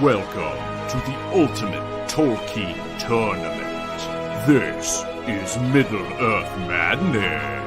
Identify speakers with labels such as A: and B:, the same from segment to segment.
A: Welcome to the Ultimate Tolkien Tournament. This is Middle-earth Madness.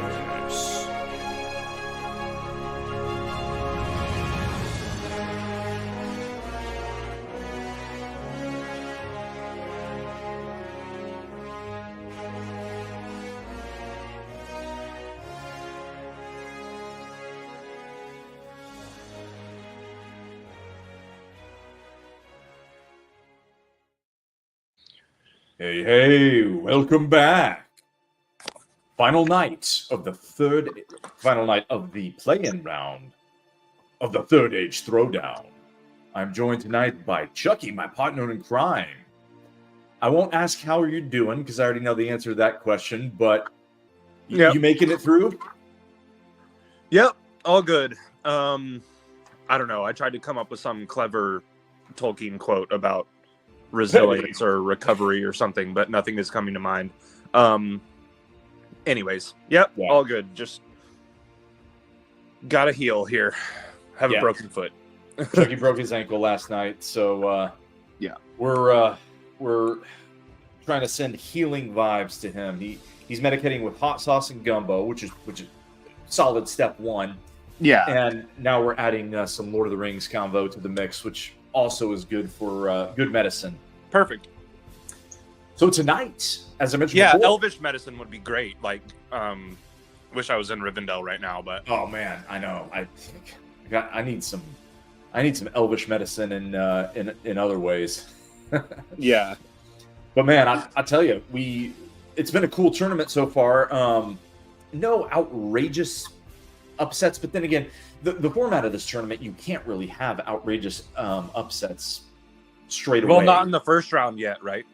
A: Hey, welcome back. Final night of the play-in round of the Third Age Throwdown. I'm joined tonight by Chucky, my partner in crime. I won't ask how you're doing because I already know the answer to that question, but you making it through?
B: Yep, all good. I don't know. I tried to come up with some clever Tolkien quote about resilience or recovery or something, but nothing is coming to mind. Anyways, all good. Just gotta heal here. Have a broken foot.
A: Chucky broke his ankle last night, so we're trying to send healing vibes to him. He's medicating with hot sauce and gumbo, which is solid step one.
B: Yeah,
A: and now we're adding some Lord of the Rings convo to the mix, which also is good for good medicine.
B: Perfect.
A: So tonight, as I mentioned before,
B: elvish medicine would be great. Like, wish I was in Rivendell right now, but
A: oh man, I know. I need some elvish medicine in other ways.
B: Yeah,
A: but man, I tell you, it's been a cool tournament so far. No outrageous upsets, but then again, the format of this tournament, you can't really have outrageous upsets straight away.
B: Well, not in the first round yet, right?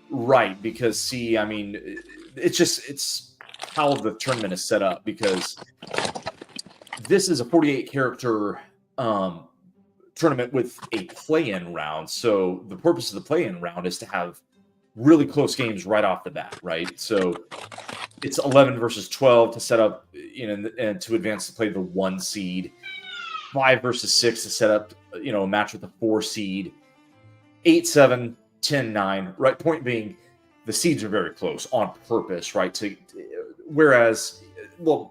A: Right, because it's how the tournament is set up, because this is a 48 character tournament with a play-in round. So the purpose of the play-in round is to have really close games right off the bat, right? So it's 11 versus 12 to set up, and to advance to play the 1 seed. 5 versus 6 to set up, a match with the 4 seed. 8-7, 10-9, right? Point being, the seeds are very close on purpose, right? Whereas,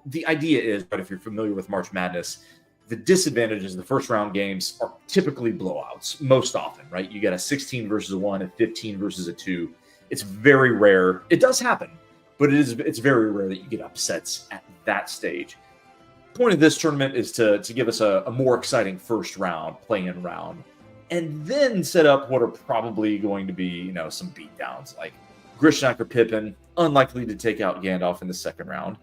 A: the idea is, right, if you're familiar with March Madness, the disadvantages of the first round games are typically blowouts, most often, right? You got a 16 versus a 1, a 15 versus a 2. It's very rare. It does happen, but it's very rare that you get upsets at that stage. The point of this tournament is to give us a more exciting first round, play-in round, and then set up what are probably going to be, some beatdowns, like Grishnak or Pippin, unlikely to take out Gandalf in the second round.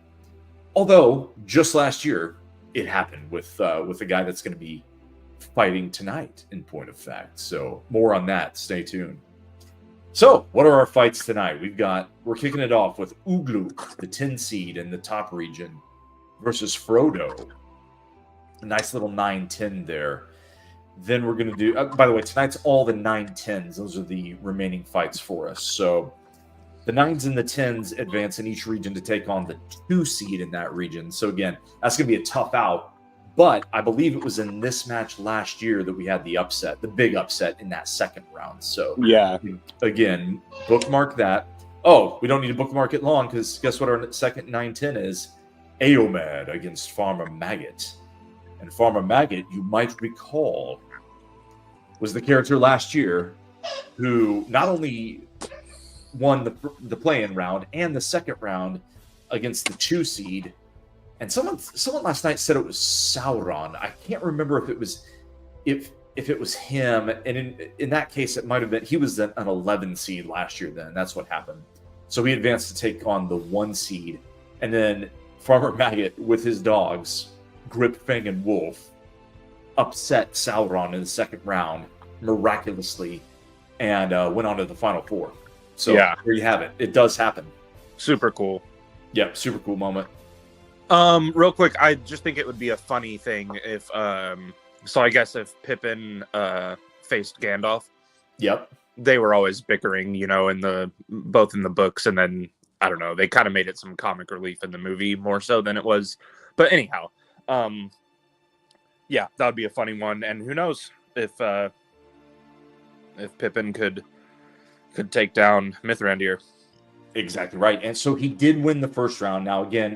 A: Although, just last year, it happened with the guy that's going to be fighting tonight, in point of fact. So, more on that. Stay tuned. So, what are our fights tonight? We're kicking it off with Ugluk, the 10 seed in the top region, versus Frodo. A nice little 9-10 there. Then we're going to do, by the way, tonight's all the 9-10s. Those are the remaining fights for us. So the 9s and the 10s advance in each region to take on the 2 seed in that region. So again, that's going to be a tough out. But I believe it was in this match last year that we had the big upset in that second round. So
B: yeah,
A: again, bookmark that. Oh, we don't need to bookmark it long, because guess what our second 9-10 is? Eomed against Farmer Maggot. And Farmer Maggot, you might recall, was the character last year who not only won the play-in round and the second round against the 2 seed, and someone last night said it was Sauron. I can't remember if it was him, and in that case it might have been, he was an 11 seed last year then. That's what happened. So he advanced to take on the 1 seed, and then Farmer Maggot with his dogs, Grip, Fang, and Wolf, upset Sauron in the second round miraculously, and went on to the final 4. So there you have it. It does happen.
B: Super cool.
A: Yep, super cool moment.
B: Real quick, I just think it would be a funny thing if so I guess if Pippin faced Gandalf.
A: Yep.
B: They were always bickering, both in the books, and then I don't know, they kind of made it some comic relief in the movie more so than it was. But anyhow, that would be a funny one, and who knows if if Pippin could take down Mithrandir.
A: Exactly right. And so he did win the first round. Now, again,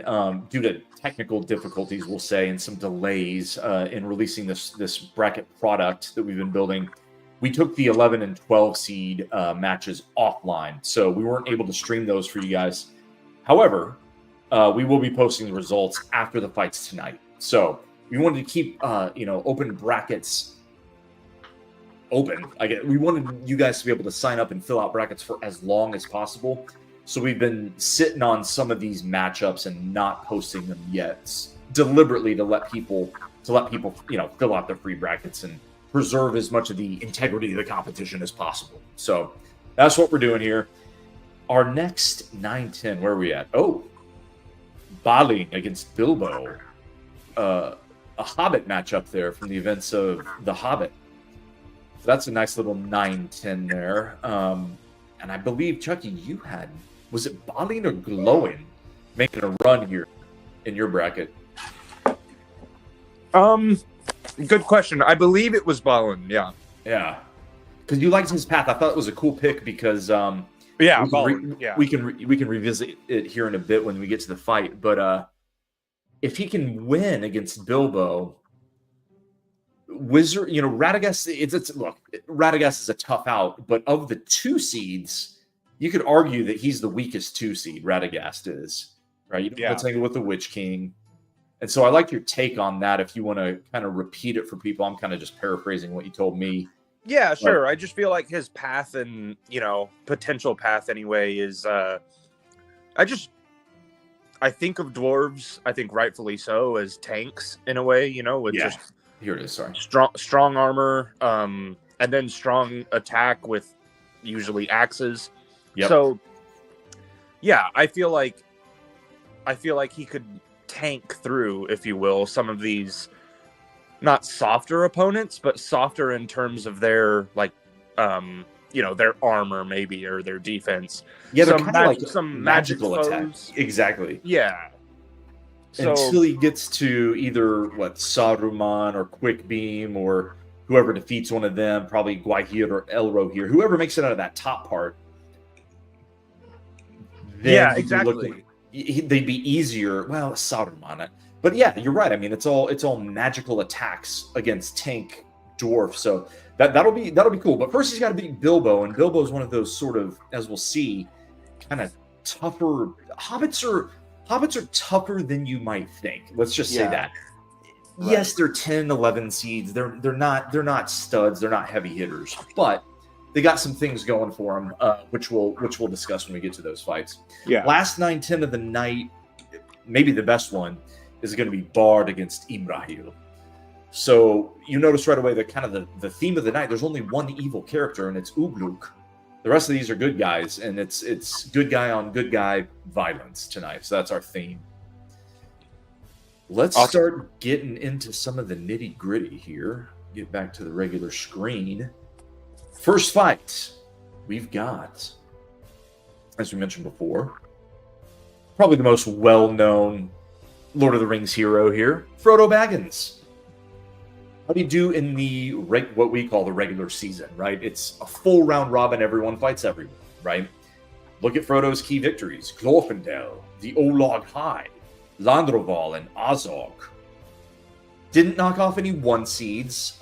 A: due to technical difficulties, we'll say, and some delays in releasing this bracket product that we've been building, we took the 11 and 12 seed matches offline. So we weren't able to stream those for you guys. However, we will be posting the results after the fights tonight. So we wanted to keep, open brackets open. We wanted you guys to be able to sign up and fill out brackets for as long as possible. So we've been sitting on some of these matchups and not posting them yet, deliberately to let people, fill out their free brackets and preserve as much of the integrity of the competition as possible. So that's what we're doing here. Our next 9-10, where are we at? Oh, Balin against Bilbo. A Hobbit matchup there from the events of The Hobbit. So that's a nice little 9-10 there. And I believe, Chucky, you had, was it Balin or Glowing making a run here in your bracket?
B: Good question. I believe it was Balin, yeah.
A: Yeah. Because you liked his path. I thought it was a cool pick because
B: Balin,
A: we can revisit it here in a bit when we get to the fight. But if he can win against Bilbo, Wizard, Radagast, look, Radagast is a tough out, but of the 2 seeds, you could argue that he's the weakest 2 seed, Radagast is, right? You don't have to tangle with the Witch King. And so I like your take on that. If you want to kind of repeat it for people, I'm kind of just paraphrasing what you told me.
B: Yeah, sure. I just feel like his path and, potential path anyway is, I think of dwarves, I think rightfully so, as tanks in a way, with just
A: here it is, sorry.
B: Strong armor, and then strong attack with usually axes.
A: Yep.
B: So, yeah, I feel like he could tank through, if you will, some of these not softer opponents, but softer in terms of their their armor maybe or their defense.
A: Yeah, they're kind of like
B: some
A: magical
B: magic
A: attacks. Exactly.
B: Yeah. So,
A: until he gets to either Saruman or Quick Beam or whoever defeats one of them, probably Gwaihir or Elrohir, whoever makes it out of that top part.
B: Yeah, exactly.
A: They'd be easier. Well, Saruman, but yeah, you're right. I mean, it's all magical attacks against tank dwarf. So that'll be cool. But first, he's got to beat Bilbo, and Bilbo is one of those sort of, as we'll see, kind of tougher. Hobbits are tougher than you might think. Let's just say that. Right. Yes, they're 10, 11 seeds. They're not studs. They're not heavy hitters, but they got some things going for them, which we'll discuss when we get to those fights.
B: Yeah.
A: Last 9-10 of the night, maybe the best one, is going to be Bard against Imrahil. So you notice right away that the theme of the night. There's only one evil character, and it's Ugluk. The rest of these are good guys, and it's good guy on good guy violence tonight. So that's our theme. Let's start getting into some of the nitty gritty here. Get back to the regular screen. First fight, we've got, as we mentioned before, probably the most well-known Lord of the Rings hero here, Frodo Baggins. How do you do in the what we call the regular season, right? It's a full round robin, everyone fights everyone, right? Look at Frodo's key victories. Glorfindel, the Olog High, Landroval, and Azog. Didn't knock off any 1 seeds.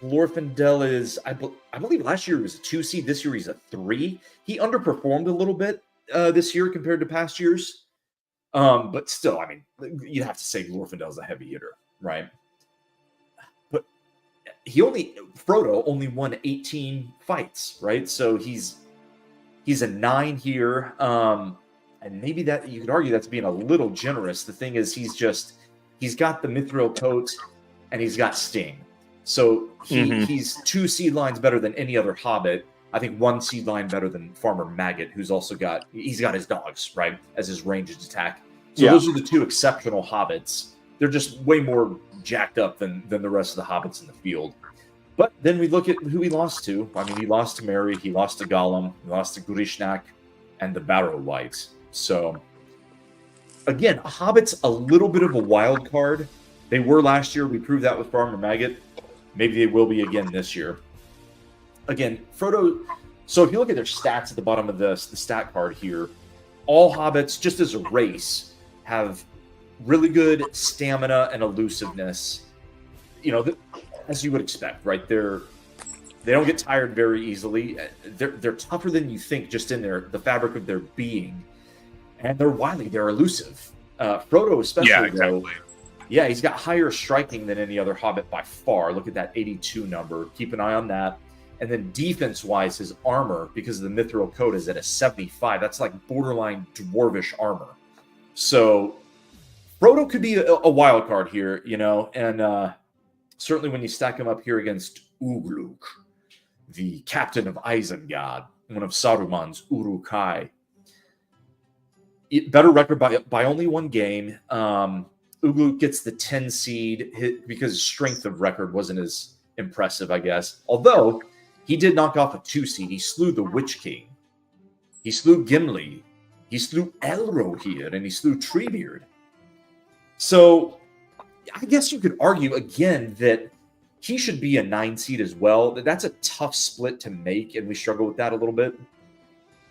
A: Glorfindel is, I believe last year he was a 2 seed. This year he's a 3. He underperformed a little bit this year compared to past years. But still, I mean, you'd have to say Glorfindel's a heavy hitter, right? But Frodo only won 18 fights, right? So he's a 9 here. And maybe that you could argue that's being a little generous. The thing is, he's got the Mithril coat and he's got Sting. So he's 2 seed lines better than any other Hobbit. I think 1 seed line better than Farmer Maggot, who's also got his dogs, right, as his ranged attack. So those are the 2 exceptional Hobbits. They're just way more jacked up than the rest of the Hobbits in the field. But then we look at who he lost to. I mean, he lost to Merry, he lost to Gollum, he lost to Grishnak, and the Barrow-wight. So, again, Hobbit's a little bit of a wild card. They were last year. We proved that with Farmer Maggot. Maybe they will be again this year. again, Frodo. So if you look at their stats at the bottom of the stat card here, all hobbits, just as a race, have really good stamina and elusiveness. As you would expect, right? They don't get tired very easily. They're tougher than you think, just in the fabric of their being, and they're wily. They're elusive. Frodo, especially,
B: exactly.
A: Yeah, he's got higher striking than any other hobbit by far. Look at that 82 number. Keep an eye on that. And then defense-wise, his armor, because of the mithril coat, is at a 75. That's like borderline dwarvish armor. So Frodo could be a wild card here, and certainly when you stack him up here against Ugluk, the captain of Isengard, one of Saruman's Uruk-hai. Better record by only one game. Ugluk gets the 10 seed because his strength of record wasn't as impressive, I guess. Although he did knock off a 2 seed. He slew the Witch King. He slew Gimli. He slew Elrohir, and he slew Treebeard. So I guess you could argue again that he should be a 9 seed as well. That's a tough split to make, and we struggle with that a little bit.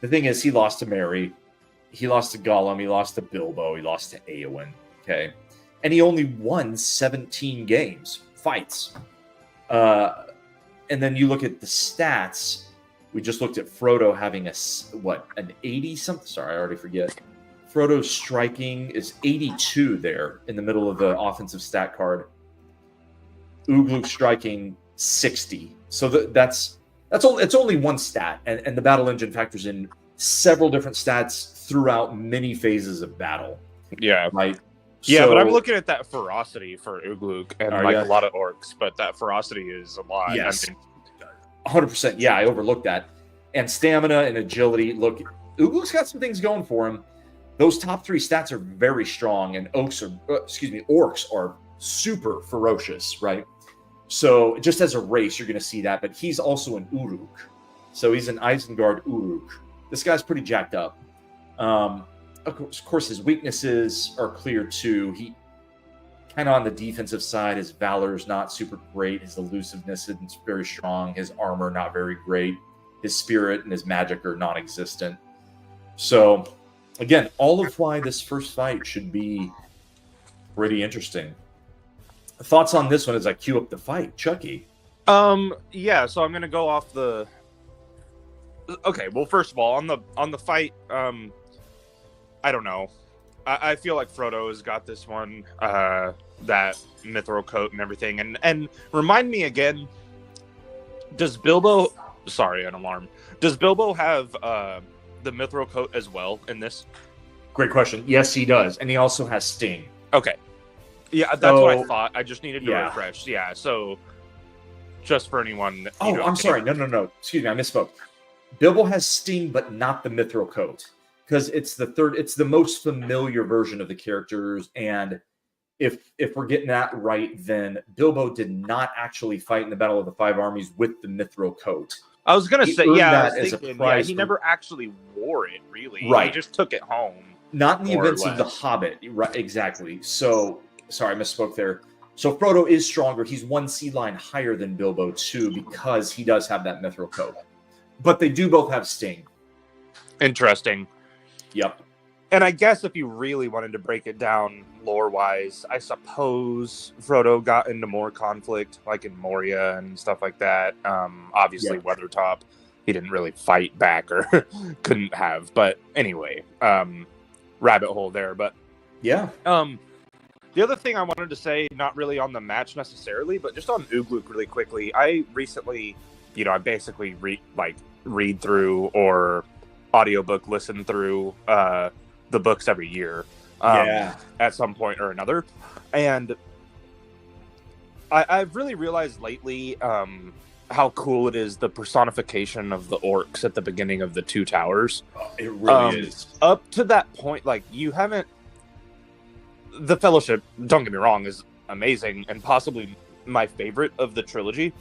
A: The thing is, he lost to Merry. He lost to Gollum. He lost to Bilbo. He lost to Eowyn. Okay. And he only won 17 fights. And then you look at the stats. We just looked at Frodo having an 80 something. Sorry, I already forget. Frodo's striking is 82 there in the middle of the offensive stat card. Ugluk striking 60. So it's only one stat, and the battle engine factors in several different stats throughout many phases of battle.
B: Yeah.
A: Right.
B: Yeah, but I'm looking at that ferocity for Ugluk and a lot of orcs, but that ferocity is a lot.
A: Yes. 100%. Yeah, I overlooked that. And stamina and agility. Look, Ugluk's got some things going for him. Those top 3 stats are very strong, and orcs are super ferocious, right? So just as a race, you're going to see that, but he's also an Uruk. So he's an Isengard Uruk. This guy's pretty jacked up. Of course, his weaknesses are clear too. He kind of on the defensive side, his valor is not super great. His elusiveness is very strong. His armor, not very great. His spirit and his magic are non-existent. So, again, all of why this first fight should be pretty interesting. Thoughts on this one as I queue up the fight, Chucky?
B: Yeah, so I'm gonna go off the. Okay, well, first of all, on the fight, I don't know. I feel like Frodo has got this one, that mithril coat and everything, and remind me again. Does Bilbo? Sorry, an alarm. Does Bilbo have the mithril coat as well in this?
A: Great question. Yes, he does, and he also has Sting.
B: Okay. Yeah, that's what I thought. I just needed to refresh. Yeah, so just for anyone.
A: I'm sorry. No. Excuse me, I misspoke. Bilbo has Sting, but not the mithril coat, because it's the most familiar version of the characters. And if we're getting that right, then Bilbo did not actually fight in the Battle of the Five Armies with the mithril coat.
B: I was gonna say, he never actually wore it, really.
A: Right.
B: He just took it home.
A: Not in the events of The Hobbit. Right, exactly. So, sorry, I misspoke there. So Frodo is stronger. He's 1 seed line higher than Bilbo too, because he does have that mithril coat. But they do both have Sting.
B: Interesting.
A: Yep.
B: And I guess if you really wanted to break it down lore-wise, I suppose Frodo got into more conflict, like in Moria and stuff like that. Obviously, Weathertop, he didn't really fight back or couldn't have. But anyway, rabbit hole there. But
A: yeah.
B: The other thing I wanted to say, not really on the match necessarily, but just on Ugluk really quickly. I recently, I basically read through or audiobook listen through the books every year at some point or another. And I've really realized lately how cool it is, the personification of the orcs at the beginning of the Two Towers.
A: It really is.
B: Up to that point, you haven't... The Fellowship, don't get me wrong, is amazing and possibly my favorite of the trilogy.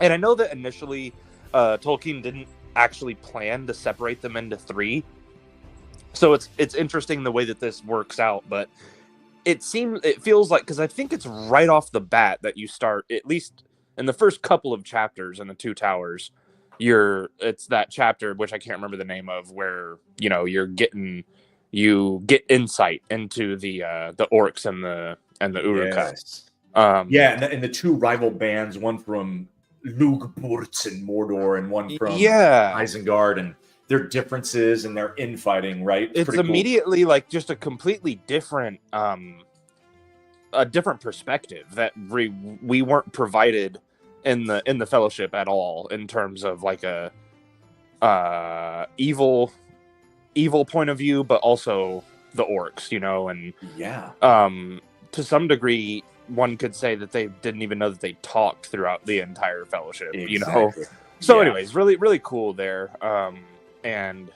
B: And I know that initially Tolkien didn't actually plan to separate them into 3. So it's interesting the way that this works out, but it feels like, because I think it's right off the bat that you start, at least in the first couple of chapters in the Two Towers, it's that chapter which I can't remember the name of, where you get insight into the orcs and the Urukai.
A: Yes.
B: Um,
A: Yeah, and the two rival bands, one from Lugburt and Mordor, and one from
B: yeah,
A: Isengard, and their differences and their infighting. Right?
B: it's
A: pretty cool.
B: immediately like just a completely different a different perspective that we weren't provided in the Fellowship at all, in terms of like a evil point of view, but also the orcs, and
A: Yeah.
B: to some degree one could say that they didn't even know that they talked throughout the entire Fellowship.
A: Exactly.
B: So
A: Yeah.
B: anyways, really really cool there. And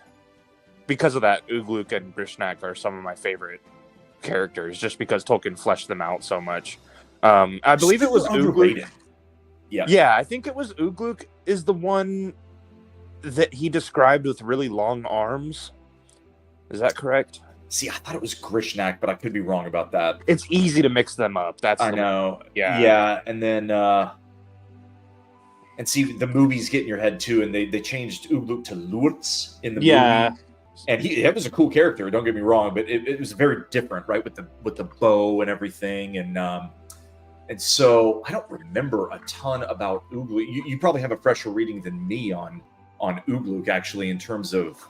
B: because of that, Ugluk and Grishnak are some of my favorite characters, just because Tolkien fleshed them out so much. I believe it was
A: Super
B: Ugluk.
A: underrated. Yeah.
B: Yeah, I think it was Ugluk is the one that he described with really long arms. Is that correct?
A: See, I thought it was Grishnak, but I could be wrong about that.
B: It's easy to mix them up.
A: I know.
B: Yeah.
A: Yeah, and then and see, the movies get in your head too, and they changed Ugluk to Lurtz in the movie. And he was a cool character, don't get me wrong, but it was very different, right? With the bow and everything, and so I don't remember a ton about Ugluk. You probably have a fresher reading than me on Ugluk, actually, in terms of,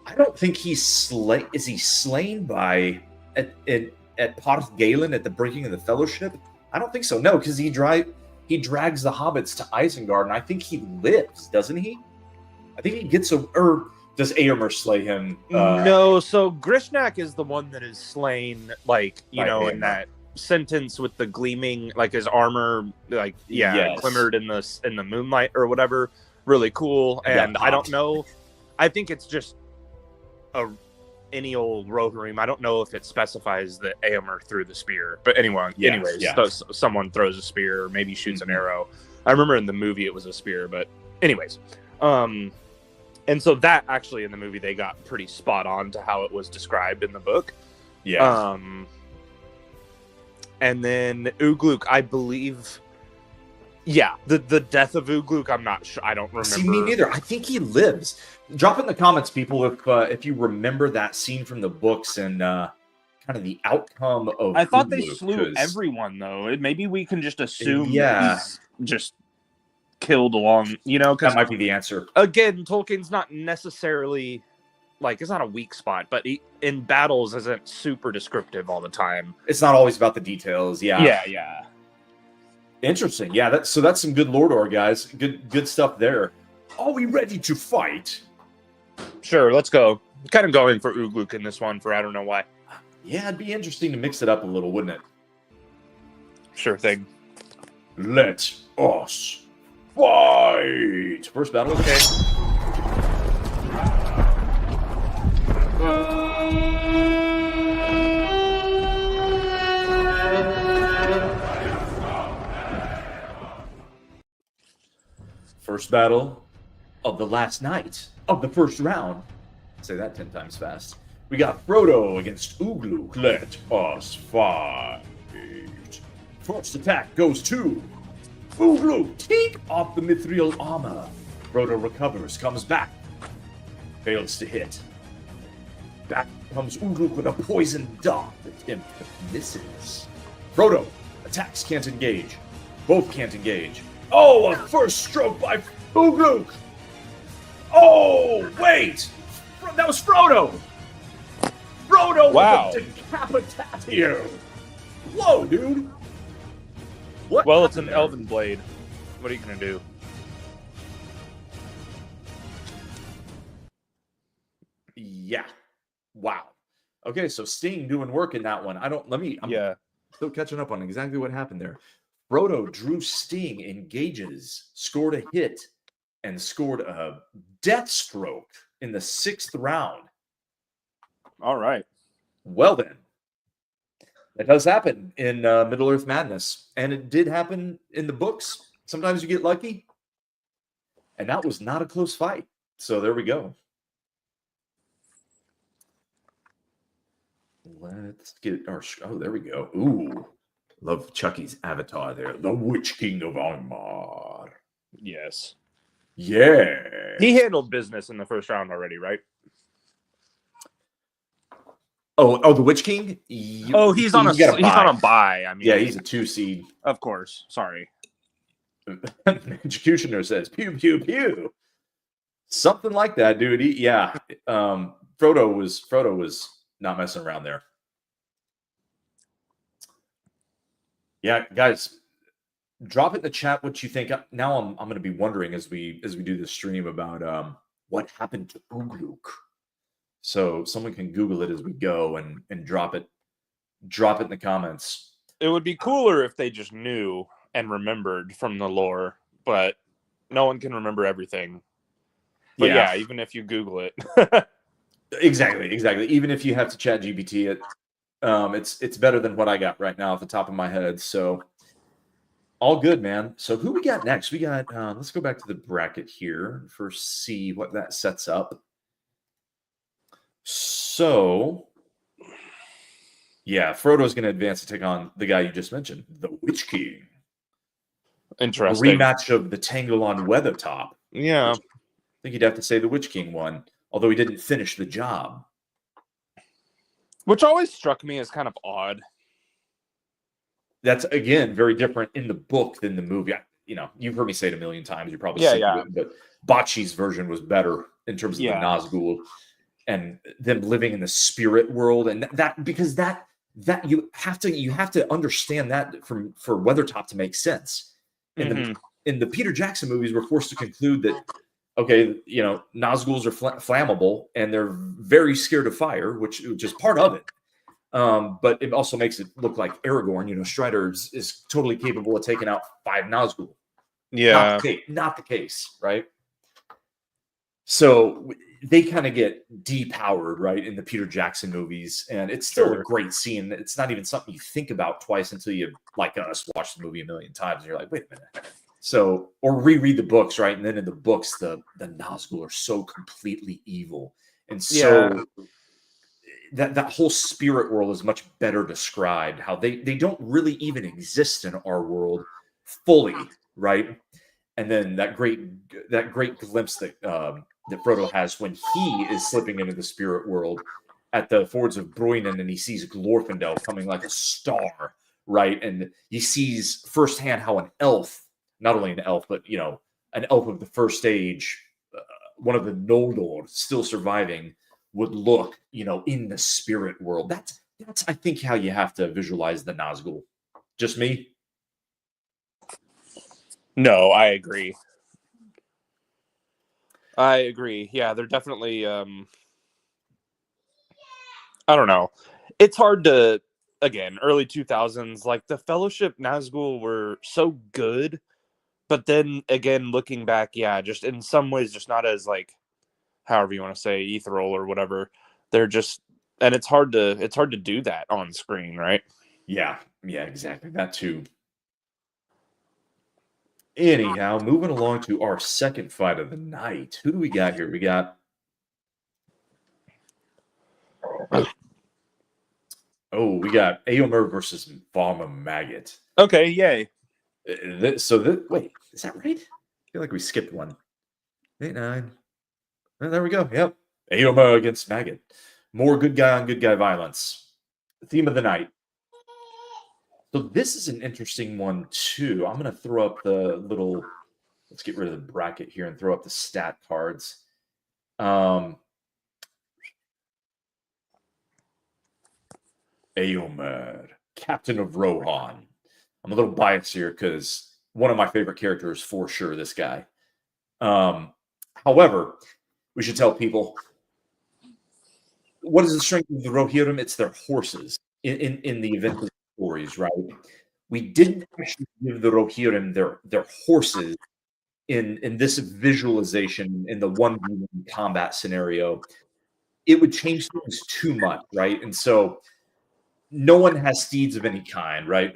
A: I don't think he's slain. Is he slain by at Parth Galen at the breaking of the Fellowship? I don't think so. No, because he drags the hobbits to Isengard, and I think he lives, doesn't he? I think he gets or does Éomer slay him?
B: No, so Grishnak is the one that is slain, like,
A: By Éomer.
B: in that sentence with the gleaming, like his armor, like,
A: Yes.
B: glimmered in the moonlight or whatever. Really cool. And I don't know. I think it's just any old Rohirrim. I don't know if it specifies that Éomer threw the spear. But anyways, someone throws a spear or maybe shoots an arrow. I remember in the movie it was a spear, but anyways. And so that actually in the movie they got pretty spot on to how it was described in the book.
A: Yeah.
B: And then Ugluk, I believe. Yeah, the death of Ugluk, I'm not sure. I don't remember.
A: See, me neither. I think he lives. Drop in the comments, people, if you remember that scene from the books and kind of the outcome of.
B: I thought
A: Ugluk,
B: they slew everyone though. Maybe we can just assume
A: Yeah.
B: that he's just killed along. Because
A: That might be the answer.
B: again, Tolkien's not necessarily like, it's not a weak spot, but he, in battles, isn't super descriptive all the time.
A: It's not always about the details. Yeah.
B: Yeah.
A: Interesting. Yeah. That's some good Lordor, guys. Good stuff there. Are we ready to fight?
B: Sure, let's go. Kind of going for Ugluk in this one, for I don't know why.
A: Yeah, it'd be interesting to mix it up a little, wouldn't it?
B: Sure thing.
A: Let us fight. First battle. Okay. First battle of the last night of the first round. Say that 10 times fast. We got Frodo against Ugluk. Let us fight. First attack goes to Ugluk. Take off the mithril armor. Frodo recovers, comes back. Fails to hit. Back comes Ugluk with a poisoned dart attempt, but misses. Frodo attacks, can't engage. Both can't engage. Oh, a first stroke by Ugluk! Oh, wait! That was Frodo! Frodo
B: Wow.
A: with a decapitatio! Whoa, dude! What
B: Well, it's an
A: happened there?
B: elven blade. What are you going to do?
A: Yeah. Wow. Okay, so Sting doing work in that one. I'm still catching up on exactly what happened there. Frodo drew Sting, engages, scored a hit, and scored a death stroke in the 6th round.
B: All right.
A: Well then, that does happen in Middle-earth Madness, and it did happen in the books. Sometimes you get lucky, and that was not a close fight. So there we go. Let's get our... Oh, there we go. Ooh. Love Chucky's avatar there. The Witch King of Angmar.
B: Yes.
A: Yeah.
B: He handled business in the first round already, right?
A: Oh, the Witch King?
B: He's on a bye. I mean,
A: yeah, he's a 2 seed.
B: Of course. Sorry.
A: Executioner says, pew, pew, pew. Something like that, dude. Frodo was not messing around there. Yeah, guys, drop it in the chat what you think. Now I'm going to be wondering as we do this stream about what happened to Ugluk. So someone can Google it as we go and drop it in the comments.
B: It would be cooler if they just knew and remembered from the lore, but no one can remember everything. But yeah even if you Google it.
A: Exactly. Even if you have to chat GPT it, it's better than what I got right now off the top of my head. So all good, man. So who we got next? We got let's go back to the bracket here first, see what that sets up. So yeah, Frodo's going to advance to take on the guy you just mentioned, the Witch King.
B: Interesting.
A: A rematch of the Tangle on Weathertop.
B: Yeah.
A: I think you'd have to say the Witch King won, although he didn't finish the job.
B: Which always struck me as kind of odd.
A: That's, again, very different in the book than the movie. You've heard me say it a million times. You're probably sick of it, but Bocce's version was better in terms of the Nazgul and them living in the spirit world, and because you have to understand that for Weathertop to make sense. In the Peter Jackson movies, we're forced to conclude that Nazguls are flammable and they're very scared of fire, which is part of it. But it also makes it look like Aragorn, Strider is totally capable of taking out 5 Nazgul.
B: Yeah.
A: Not the case, right? So they kind of get depowered, right, in the Peter Jackson movies, and it's still a great scene. It's not even something you think about twice until you, like us, watch the movie a million times, and you're like, wait a minute. So, or reread the books, right? And then in the books, the Nazgul are so completely evil, and so that whole spirit world is much better described. How they don't really even exist in our world fully, right? And then that great glimpse that Frodo has when he is slipping into the spirit world at the fords of Bruinen, and he sees Glorfindel coming like a star, right? And he sees firsthand how an elf, not only an elf, but an elf of the first age, one of the Noldor still surviving, would look, in the spirit world. That's I think how you have to visualize the Nazgul. Just me?
B: No, I agree. Yeah, they're definitely I don't know. It's hard to, again, early 2000s, like the Fellowship Nazgul were so good, but then again, looking back, just in some ways just not as, like, however you want to say, ethereal or whatever. They're just, and it's hard to do that on screen, right?
A: Yeah, exactly. That too. Anyhow, moving along to our second fight of the night. Who do we got here? We got we got Eomer versus Farmer Maggot.
B: Okay, yay.
A: Wait, is that right? I feel like we skipped one. 8-9. Oh, there we go. Yep. Eomer against Maggot. More good guy on good guy violence. The theme of the night. So this is an interesting one too. I'm going to throw up the little. Let's get rid of the bracket here and throw up the stat cards. Eomer, Captain of Rohan. I'm a little biased here because one of my favorite characters for sure, this guy. However, we should tell people, what is the strength of the Rohirrim? It's their horses in the event of the stories, right? We didn't actually give the Rohirrim their horses in this visualization in the 1v1 combat scenario. It would change things too much, right? And so no one has steeds of any kind, right?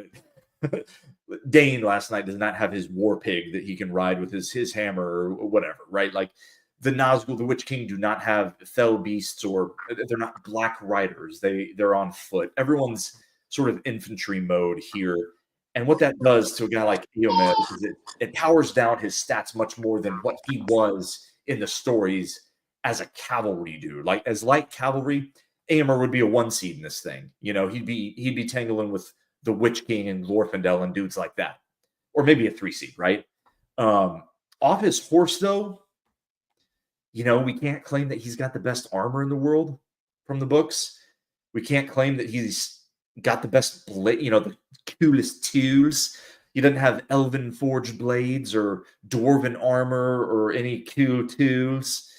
A: Dane last night does not have his war pig that he can ride with his hammer or whatever, right? Like the Nazgul, the Witch King, do not have fell beasts, or they're not black riders. They're on foot. Everyone's sort of infantry mode here. And what that does to a guy like Eomed is it powers down his stats much more than what he was in the stories as a cavalry dude. Like as light cavalry, Aemir would be a 1 seed in this thing. You know, he'd be tangling with the Witch King and Glorfindel and dudes like that, or maybe a 3 seed, right? Off his horse, though, you know, we can't claim that he's got the best armor in the world from the books. We can't claim that he's got the best blade, you know, the coolest tools. He doesn't have elven forged blades or dwarven armor or any cool tools.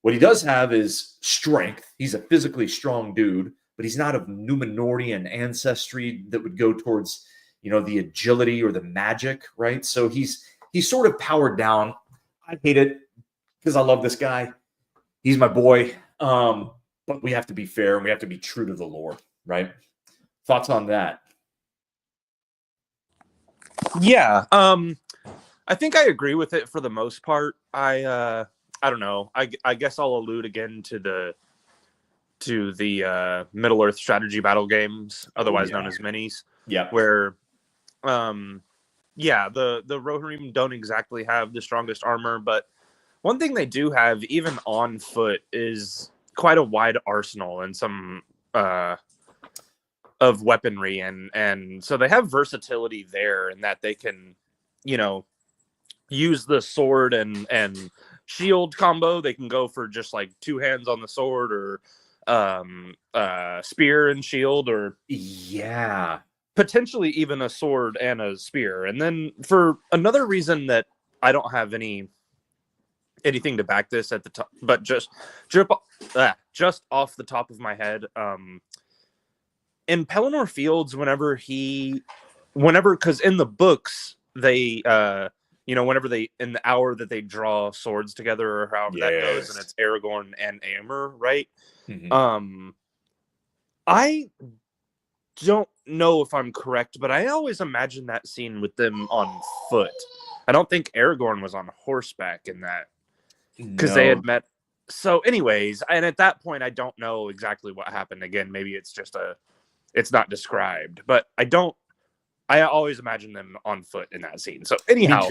A: What he does have is strength. He's a physically strong dude, but he's not of Numenorian ancestry that would go towards, you know, the agility or the magic, right? So he's sort of powered down. I hate it because I love this guy. He's my boy. But we have to be fair and we have to be true to the lore, right? Thoughts on that?
B: Yeah. I think I agree with it for the most part. I don't know. I guess I'll allude again to the Middle Earth strategy battle games, otherwise known as minis.
A: Yeah.
B: Where the Rohirrim don't exactly have the strongest armor, but one thing they do have, even on foot, is quite a wide arsenal and some of weaponry, and so they have versatility there in that they can, you know, use the sword and shield combo. They can go for just like 2 hands on the sword, or spear and shield, or potentially even a sword and a spear. And then for another reason that I don't have anything to back this at the top, but just off the top of my head, in Pelennor Fields, because in the books they whenever they, in the hour that they draw swords together, or however that goes, and it's Aragorn and Aemir, right?
A: Mm-hmm.
B: I don't know if I'm correct, but I always imagine that scene with them on foot. I don't think Aragorn was on horseback in that, because they had met. So anyways, and at that point, I don't know exactly what happened. Again, maybe it's just it's not described, but I always imagine them on foot in that scene. So anyhow,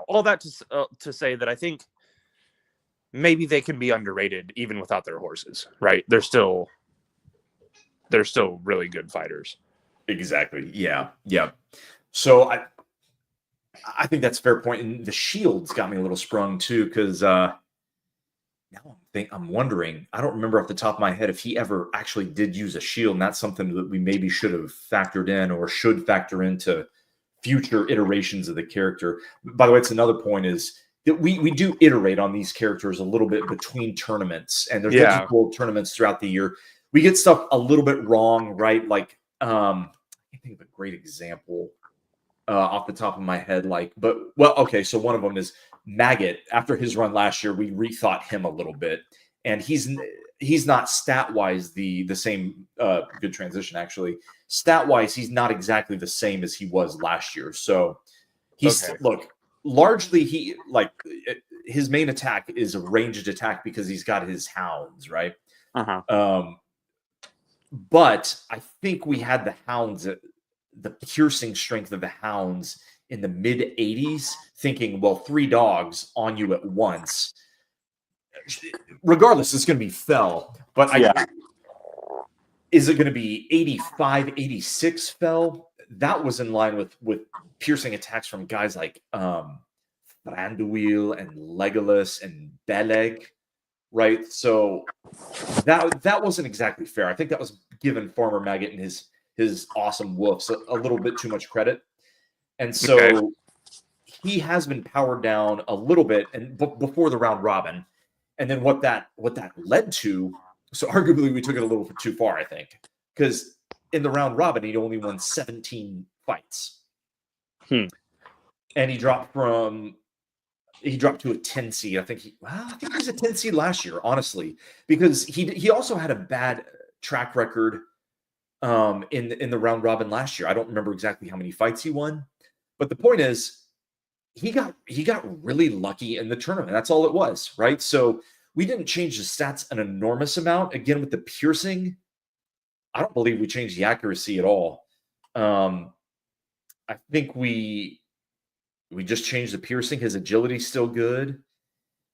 B: all that to say that I think maybe they can be underrated even without their horses, right? They're still really good fighters.
A: Exactly. Yeah. So I think that's a fair point. And the shields got me a little sprung too, because now I'm wondering, I don't remember off the top of my head if he ever actually did use a shield, and that's something that we maybe should have factored in, or should factor into future iterations of the character. By the way, it's another point is that we do iterate on these characters a little bit between tournaments, and there's multiple tournaments throughout the year. We get stuff a little bit wrong, right? Like, I can't think of a great example off the top of my head. So one of them is Maggot. After his run last year, we rethought him a little bit, and he's not stat-wise the same. Good transition, actually. Stat-wise, he's not exactly the same as he was last year. So largely his main attack is a ranged attack because he's got his hounds, right? But I think we had the hounds, the piercing strength of the hounds in the mid 80s, thinking, well, 3 dogs on you at once. Regardless, it's going to be fell. But is it going to be 85, 86 fell? That was in line with piercing attacks from guys like Thranduil and Legolas and Beleg, right? So that wasn't exactly fair. I think that was giving Farmer Maggot and his awesome wolves a little bit too much credit. And so he has been powered down a little bit, and before the round robin. And then what that led to, so arguably we took it a little too far, I think, because in the round robin he only won 17 fights, and he dropped to a 10 seed. I think he was a 10 seed last year, honestly, because he also had a bad track record in the round robin last year. I don't remember exactly how many fights he won, but the point is he got really lucky in the tournament. That's all it was, right? So we didn't change the stats an enormous amount. Again, with the piercing, I don't believe we changed the accuracy at all. I think we just changed the piercing. His agility's still good.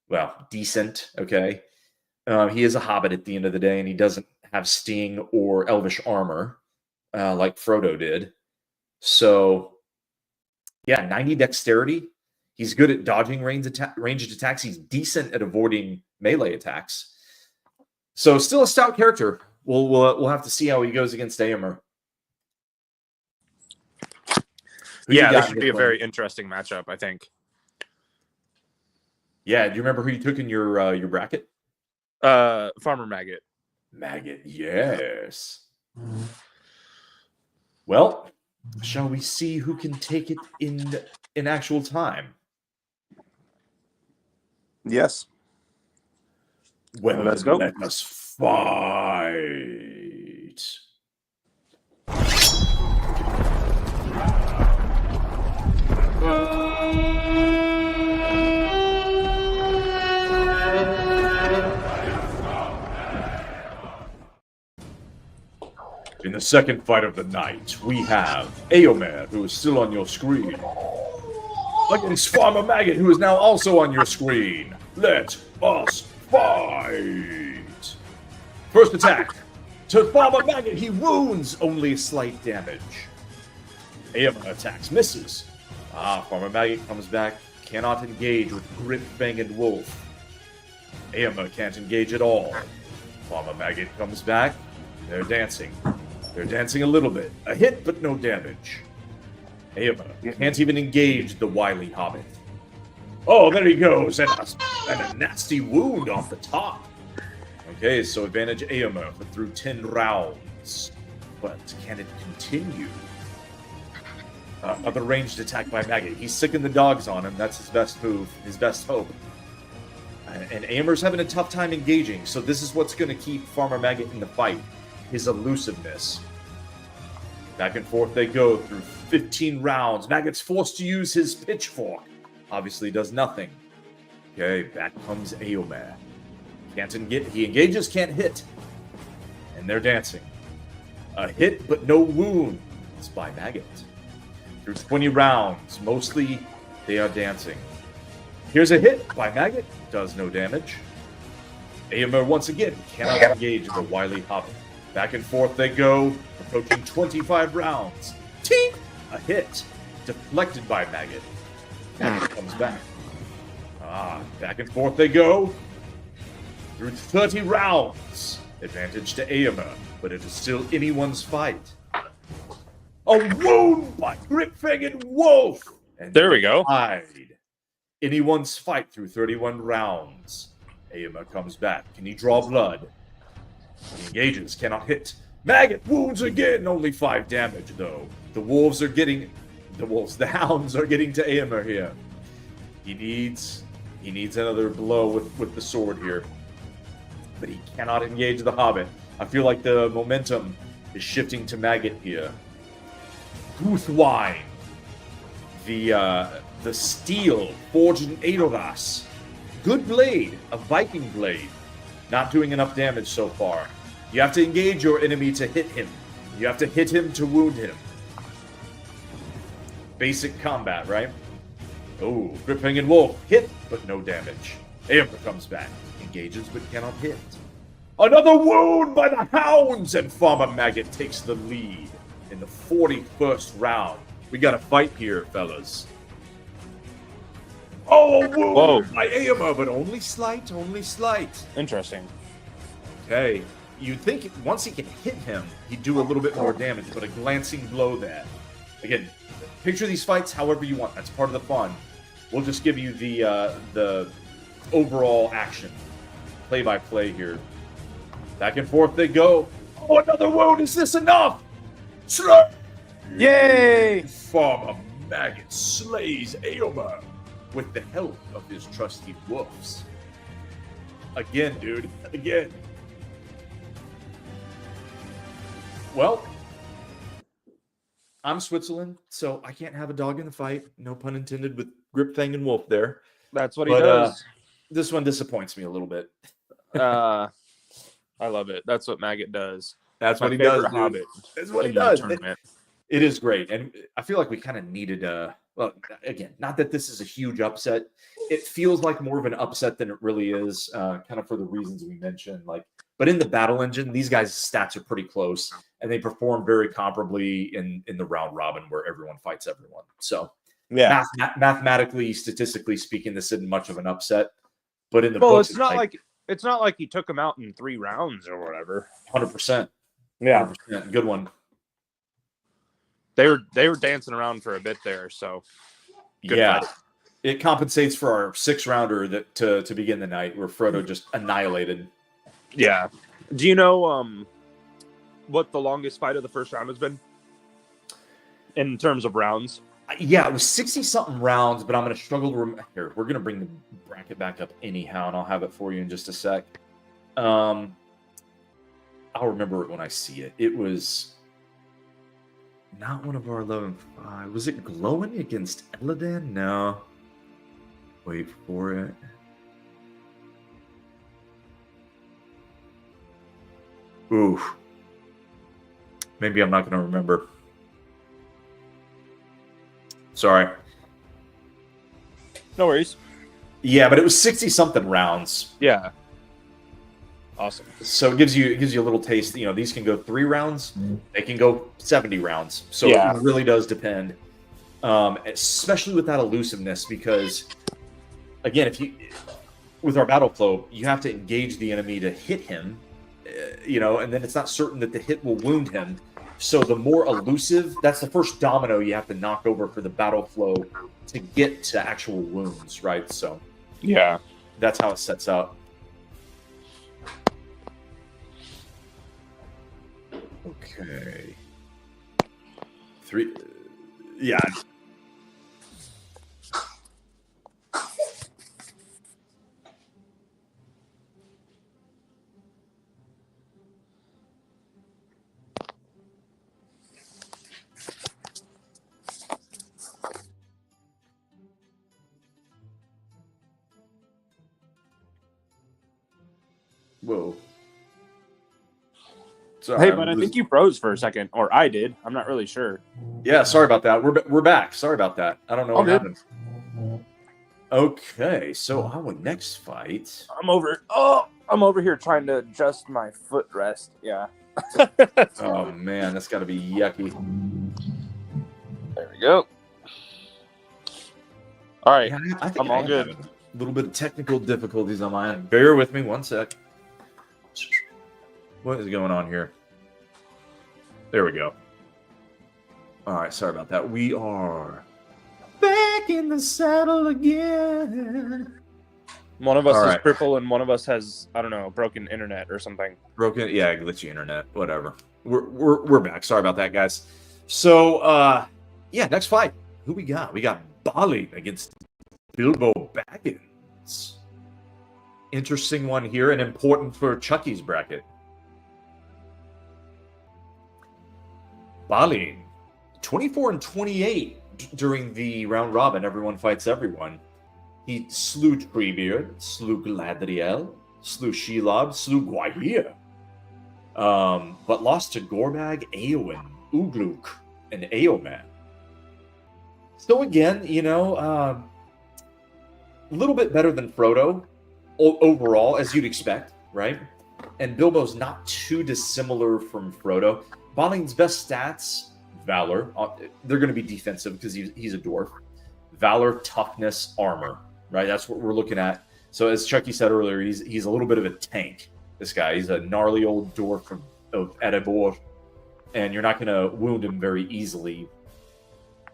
A: Well, decent. Okay. He is a hobbit at the end of the day, and he doesn't have sting or elvish armor like Frodo did. So, yeah, 90 dexterity. He's good at dodging ranged attacks. He's decent at avoiding melee attacks. So, still a stout character. We'll have to see how he goes against Aomer.
B: Yeah, this should be a very interesting matchup, I think.
A: Yeah, do you remember who you took in your bracket?
B: Farmer Maggot.
A: Maggot, yes. Well, shall we see who can take it in actual time?
B: Yes.
A: Well,
B: let's go.
A: Let us fight. In the second fight of the night, we have Aomer, who is still on your screen, against Farmer Maggot, who is now also on your screen. Let us fight! First attack. To Farmer Maggot, he wounds, only slight damage. Aomer attacks, misses. Farmer Maggot comes back, cannot engage with Grip-Fanged Wolf. Aomer can't engage at all. Farmer Maggot comes back, they're dancing. They're dancing a little bit. A hit, but no damage. Aomer can't even engage the wily hobbit. Oh, there he goes, and a nasty wound off the top. Okay, so advantage Aomer through 10 rounds. But can it continue? Another ranged attack by Maggot. He's sicking the dogs on him. That's his best move, his best hope. And Aomer's having a tough time engaging, so this is what's going to keep Farmer Maggot in the fight. His elusiveness. Back and forth they go through 15 rounds. Maggot's forced to use his pitchfork. Obviously does nothing. Okay, back comes Aomer. He engages, can't hit. And they're dancing. A hit, but no wound. It's by Maggot. Through 20 rounds, mostly they are dancing. Here's a hit by Maggot. Does no damage. Aomer once again cannot engage the wily hobbit. Back and forth they go, approaching 25 rounds. Tink! A hit. Deflected by Maggot. Maggot comes back. Back and forth they go. Through 30 rounds. Advantage to Aomer, but it is still anyone's fight. A wound by Grip-Fanged Wolf! And
B: there we go.
A: Anyone's fight through 31 rounds. Aomer comes back. Can he draw blood? He engages, cannot hit. Maggot wounds again, only 5 damage though. The hounds are getting to Aomer here. He needs another blow with the sword here. But he cannot engage the hobbit. I feel like the momentum is shifting to Maggot here. Toothwine. The steel forged in Edoras. Good blade, a Viking blade. Not doing enough damage so far. You have to engage your enemy to hit him. You have to hit him to wound him. Basic combat, right? Oh, Grip-Fanged Wolf. Hit, but no damage. Aomer comes back. Engages, but cannot hit. Another wound by the hounds! And Farmer Maggot takes the lead in the 41st round. We got a fight here, fellas. Oh, a wound by Aomer, but only slight, only slight.
B: Interesting.
A: Okay. You'd think once he can hit him, he'd do a little bit more damage, but a glancing blow there. Again, picture these fights however you want. That's part of the fun. We'll just give you the overall action. Play-by-play here. Back and forth they go. Oh, another wound! Is this enough? Slay!
B: Yay!
A: Farmer Maggot slays Aomer with the help of his trusty wolves. Again, dude. Again. Well, I'm Switzerland, so I can't have a dog in the fight. No pun intended with Grip-Fanged Wolf there.
B: That's what he does.
A: This one disappoints me a little bit.
B: I love it. That's what Maggot does.
A: That's
B: My
A: what he does,
B: favorite
A: dude.
B: Hobbit
A: That's what he
B: in the
A: does.
B: tournament.
A: It is great, and I feel like we kind of needed well, again, not that this is a huge upset. It feels like more of an upset than it really is, kind of for the reasons we mentioned. Like, but in the battle engine, these guys' stats are pretty close, and they perform very comparably in the round robin where everyone fights everyone. So,
B: Yeah.
A: mathematically, statistically speaking, this isn't much of an upset. But in the
B: Well,
A: books,
B: it's not like he took him out in 3 rounds or whatever.
A: 100%.
B: Yeah.
A: 100%. Good one.
B: They were dancing around for a bit there, so good
A: Yeah.
B: fight.
A: It compensates for our 6-rounder that to begin the night where Frodo just annihilated.
B: Yeah. Do you know what the longest fight of the first round has been in terms of rounds?
A: Yeah, it was 60-something rounds, but I'm going to struggle to remember. Here, we're going to bring the bracket back up anyhow, and I'll have it for you in just a sec. I'll remember it when I see it. It was not one of our 11-5. Was it Glowing against Elladan? No. Wait for it. Ooh. Maybe I'm not going to remember. Sorry.
B: No worries.
A: Yeah, but it was 60-something rounds.
B: Yeah. Awesome.
A: So it gives you a little taste. You know, these can go 3 rounds. They can go 70 rounds. So
B: Yeah.
A: it really does depend. Especially with that elusiveness, because again, with our battle flow, you have to engage the enemy to hit him, and then it's not certain that the hit will wound him. So the more elusive, that's the first domino you have to knock over for the battle flow to get to actual wounds, right? So
B: yeah,
A: that's how it sets up. Okay. 3. Yeah. Whoa. Sorry,
B: hey, but I think you froze for a second, or I did. I'm not really sure.
A: Yeah, sorry about that. We're back. Sorry about that. I don't know what
B: good.
A: happened. Okay, so our next fight.
B: I'm over here trying to adjust my footrest. Yeah.
A: Oh man, that's got to be yucky.
B: There we go. All right,
A: Yeah, I think
B: I'm all good.
A: A little bit of technical difficulties on my end. Bear with me 1 sec. What is going on here? There we go. All right, sorry about that. We are back in the saddle again.
B: One of us
A: All
B: is
A: right.
B: crippled and one of us has, I don't know, broken internet or something.
A: Broken, yeah, glitchy internet, whatever. We're back. Sorry about that, guys. So, next fight. Who we got? We got Balin against Bilbo Baggins. Interesting one here, and important for Chucky's bracket. Balin, 24-28 during the round robin. Everyone fights everyone. He slew Treebeard, slew Galadriel, slew Shelob, slew Gwaihir, but lost to Gorbag, Eowyn, Ugluk, and Eoman. So again, a little bit better than Frodo overall, as you'd expect, right? And Bilbo's not too dissimilar from Frodo. Balin's best stats, Valor. They're going to be defensive because he's a dwarf. Valor, toughness, armor, right? That's what we're looking at. So as Chucky said earlier, he's a little bit of a tank. This guy, he's a gnarly old dwarf of Erebor, and you're not going to wound him very easily,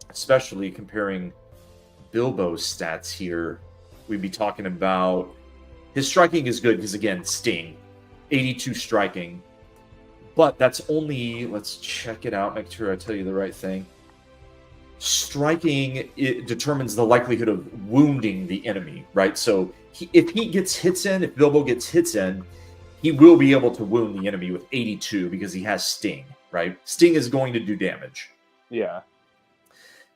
A: especially comparing Bilbo's stats here. We'd be talking about his striking is good because, again, Sting, 82 striking. But that's only, let's check it out, make sure I tell you the right thing. Striking, it determines the likelihood of wounding the enemy, right? So if Bilbo gets hits in, he will be able to wound the enemy with 82 because he has Sting, right? Sting is going to do damage.
B: Yeah.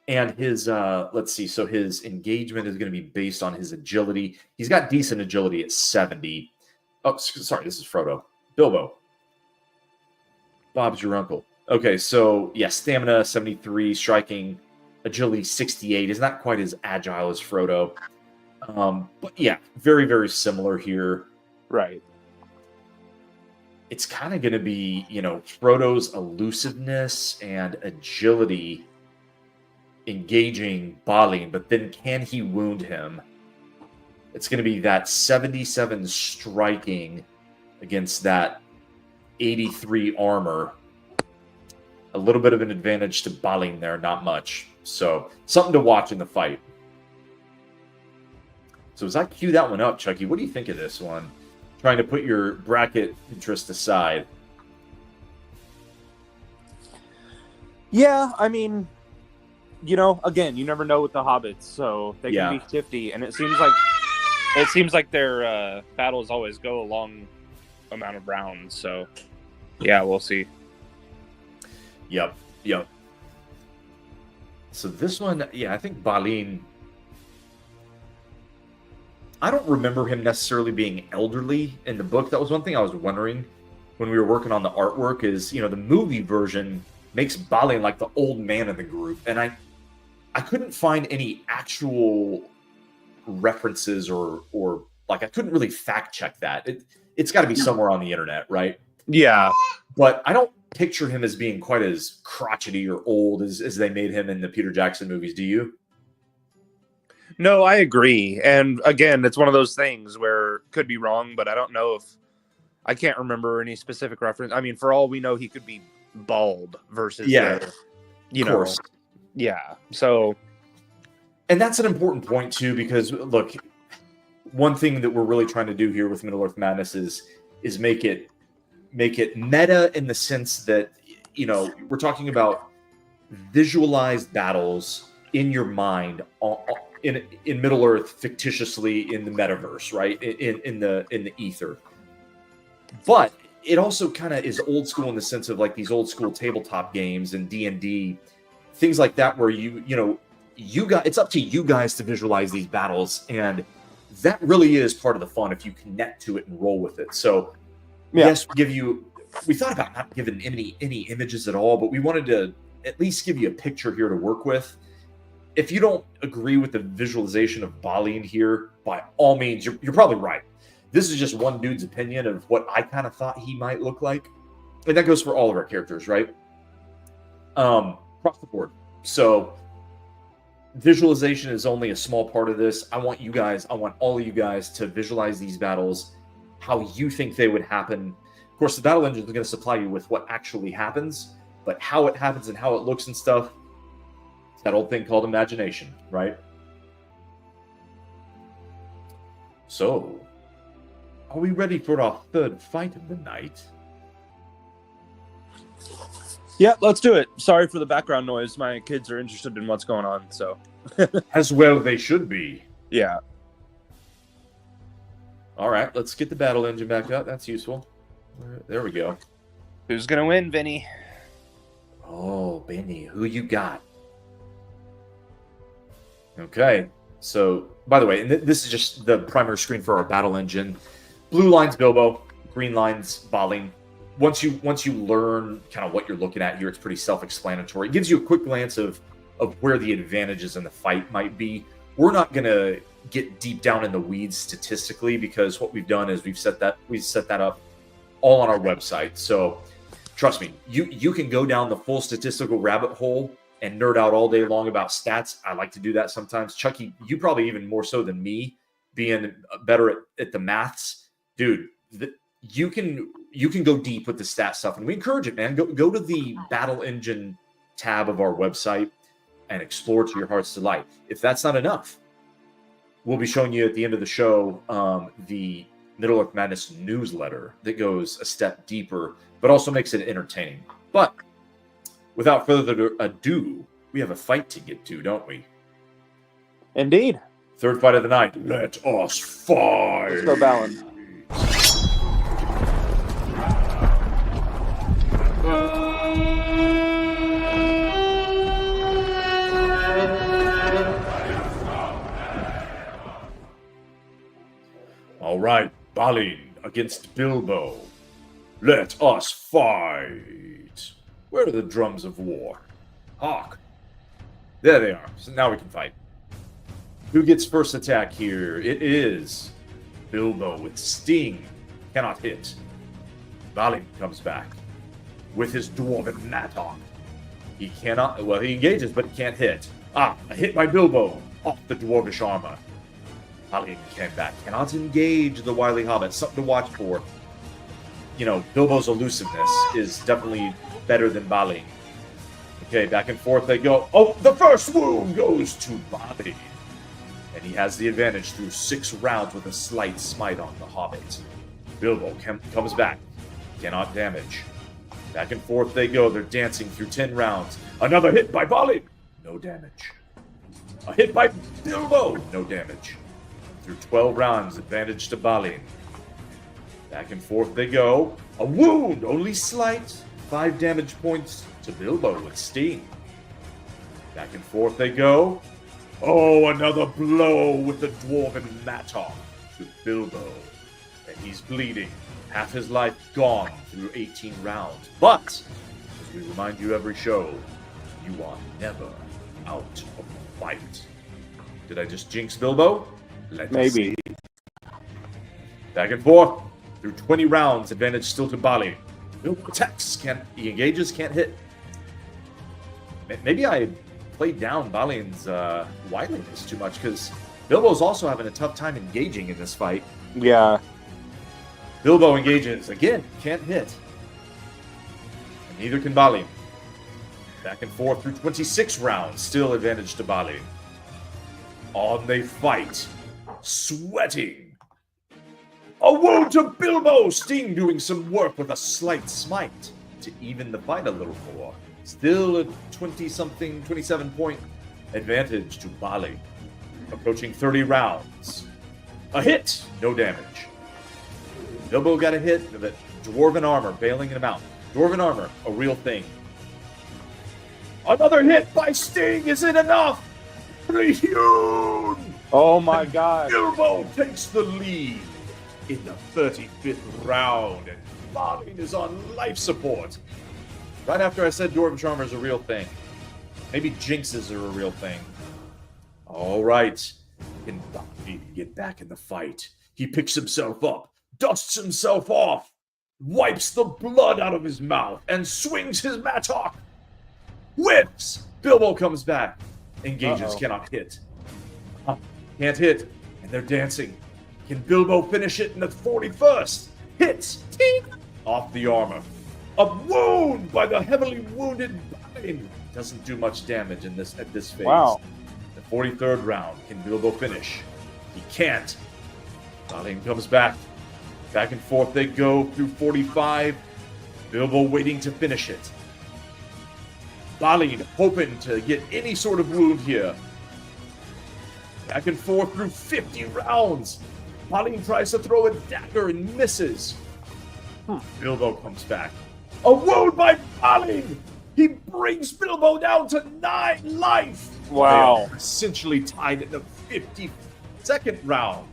A: And his, let's see, so his engagement is going to be based on his agility. He's got decent agility at 70. Oh, sorry, this is Frodo. Bilbo. Bob's your uncle. Okay, so yeah, stamina 73, striking, agility 68. Is not quite as agile as Frodo. But yeah, very, very similar here.
B: Right.
A: It's kind of going to be, Frodo's elusiveness and agility engaging Balin, but then can he wound him? It's going to be that 77 striking against that 83 armor. A little bit of an advantage to Balin there, not much. So, something to watch in the fight. So, as I cue that one up, Chucky, what do you think of this one? Trying to put your bracket interest aside.
B: Yeah, I mean, again, you never know with the hobbits, so they can be shifty, and it seems like their battles always go a long amount of rounds. So, yeah, we'll see.
A: Yep. So this one, I think Balin. I don't remember him necessarily being elderly in the book. That was one thing I was wondering when we were working on the artwork. Is the movie version makes Balin like the old man of the group, and I couldn't find any actual references or like I couldn't really fact check that. It's got to be somewhere on the internet, right?
B: Yeah,
A: but I don't picture him as being quite as crotchety or old as they made him in the Peter Jackson movies. Do you?
B: No, I agree. And again, it's one of those things where could be wrong, but I don't know if I can't remember any specific reference. I mean, for all we know, he could be bald versus
A: course.
B: Yeah. So,
A: and that's an important point too, because look, one thing that we're really trying to do here with Middle Earth Madness is make it meta in the sense that we're talking about visualized battles in your mind in Middle Earth, fictitiously in the metaverse, right? In the ether. But it also kind of is old school in the sense of like these old school tabletop games and D&D, things like that, where you guys, it's up to you guys to visualize these battles, and that really is part of the fun if you connect to it and roll with it. So yes, we thought about not giving any images at all, but we wanted to at least give you a picture here to work with. If you don't agree with the visualization of Balin here, by all means, you're probably right. This is just one dude's opinion of what I kind of thought he might look like. And that goes for all of our characters, right? Across the board. So visualization is only a small part of this. I want all of you guys to visualize these battles, how you think they would happen. Of course, the battle engine is going to supply you with what actually happens, but how it happens and how it looks and stuff, it's that old thing called imagination, right? So, are we ready for our third fight of the night?
B: Yeah, let's do it. Sorry for the background noise. My kids are interested in what's going on, so.
A: As well they should be.
B: Yeah.
A: All right, let's get the battle engine back up. That's useful. There we go.
B: Who's going to win, Vinny?
A: Oh, Benny, who you got? Okay, so, by the way, and this is just the primary screen for our battle engine. Blue line's Bilbo, green line's Balin. Once you learn kind of what you're looking at here, it's pretty self-explanatory. It gives you a quick glance of where the advantages in the fight might be. We're not going to get deep down in the weeds statistically, because what we've done is we've set that up all on our website. So trust me, you can go down the full statistical rabbit hole and nerd out all day long about stats. I like to do that sometimes. Chucky, you probably even more so than me, being better at the maths. Dude, you can go deep with the stat stuff, and we encourage it, man. Go to the Battle Engine tab of our website and explore to your heart's delight. If that's not enough, we'll be showing you at the end of the show the Middle Earth Madness newsletter that goes a step deeper, but also makes it entertaining. But without further ado, we have a fight to get to, don't we?
B: Indeed.
A: Third fight of the night. Let us fight.
B: Let's go, Balin.
A: All right, Balin against Bilbo. Let us fight. Where are the drums of war? Hark! There they are. So now we can fight. Who gets first attack here? It is Bilbo with Sting. Cannot hit. Balin comes back with his dwarven mattock. He cannot, well, he engages, but he can't hit. A hit by Bilbo off the dwarvish armor. Balin came back. Cannot engage the wily hobbit. Something to watch for. You know, Bilbo's elusiveness is definitely better than Balin. Okay, back and forth they go. Oh, the first wound goes to Balin. And he has the advantage through 6 rounds with a slight smite on the hobbit. Bilbo comes back. Cannot damage. Back and forth they go. They're dancing through 10 rounds. Another hit by Balin. No damage. A hit by Bilbo. No damage. Through 12 rounds, advantage to Balin. Back and forth they go. A wound, only slight. 5 damage points to Bilbo with Sting. Back and forth they go. Oh, another blow with the dwarven mattock to Bilbo. And he's bleeding. Half his life gone through 18 rounds. But, as we remind you every show, you are never out of the fight. Did I just jinx Bilbo?
B: Maybe.
A: Back and forth through 20 rounds. Advantage still to Balin. Bilbo attacks. He engages, can't hit. Maybe I played down Balin's wiliness too much, because Bilbo's also having a tough time engaging in this fight.
B: Yeah.
A: Bilbo engages. Again, can't hit. And neither can Balin. Back and forth through 26 rounds. Still advantage to Balin. On they fight. Sweating. A wound to Bilbo! Sting doing some work with a slight smite to even the fight a little more. Still a 20-something, 27-point advantage to Balin. Approaching 30 rounds. A hit! No damage. Bilbo got a hit of it. Dwarven armor bailing him out. Dwarven armor, a real thing. Another hit by Sting! Is it enough?
B: Oh my god.
A: Bilbo takes the lead in the 35th round, and Balin is on life support. Right after I said Dwarven Charmer is a real thing. Maybe jinxes are a real thing. All right. Can Balin get back in the fight? He picks himself up, dusts himself off, wipes the blood out of his mouth, and swings his mattock. Whips! Bilbo comes back. Engages, cannot hit. Can't hit, and they're dancing. Can Bilbo finish it in the 41st? Hits! Ting! Off the armor. A wound by the heavily wounded Balin. Doesn't do much damage in at this phase.
B: Wow.
A: The 43rd round. Can Bilbo finish? He can't. Balin comes back. Back and forth they go through 45. Bilbo waiting to finish it. Balin hoping to get any sort of wound here. Back and forth through 50 rounds. Balin tries to throw a dagger and misses. Bilbo comes back. A wound by Balin! He brings Bilbo down to 9 life!
B: Wow.
A: They are essentially tied in the 52nd round.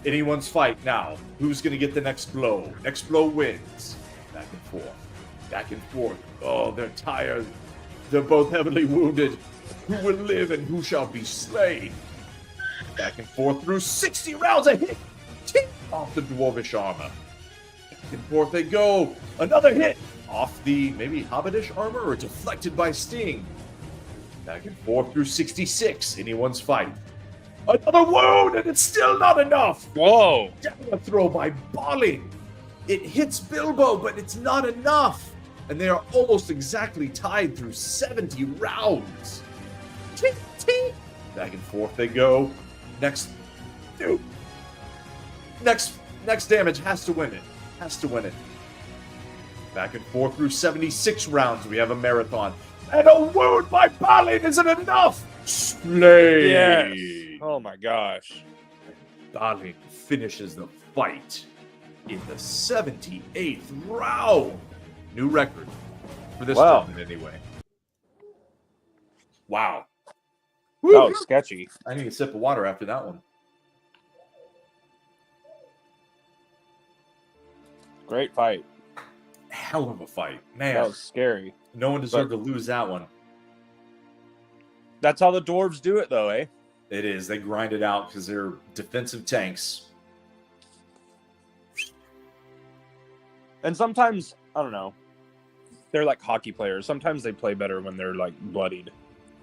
A: Anyone's fight now. Who's going to get the next blow? Next blow wins. Back and forth. Back and forth. Oh, they're tired. They're both heavily wounded. Who will live and who shall be slain? Back and forth through 60 rounds. A hit. Tick off the dwarvish armor. Back and forth they go. Another hit. Off the maybe hobbitish armor or deflected by Sting. Back and forth through 66. Anyone's fight. Another wound, and it's still not enough.
B: Whoa.
A: Dagger throw by Balin. It hits Bilbo, but it's not enough. And they are almost exactly tied through 70 rounds. Tink, tink. Back and forth they go. Next damage has to win it. Has to win it. Back and forth through 76 rounds. We have a marathon. And a wound by Balin isn't enough. Slay.
B: Yes. Oh my gosh.
A: Balin finishes the fight in the 78th round. New record for this tournament anyway. Wow.
B: That was sketchy.
A: I need a sip of water after that one.
B: Great fight.
A: Hell of a fight. Man.
B: That was scary.
A: No one deserved to lose that one.
B: That's how the dwarves do it, though, eh?
A: It is. They grind it out because they're defensive tanks.
B: And sometimes, I don't know, they're like hockey players. Sometimes they play better when they're like bloodied.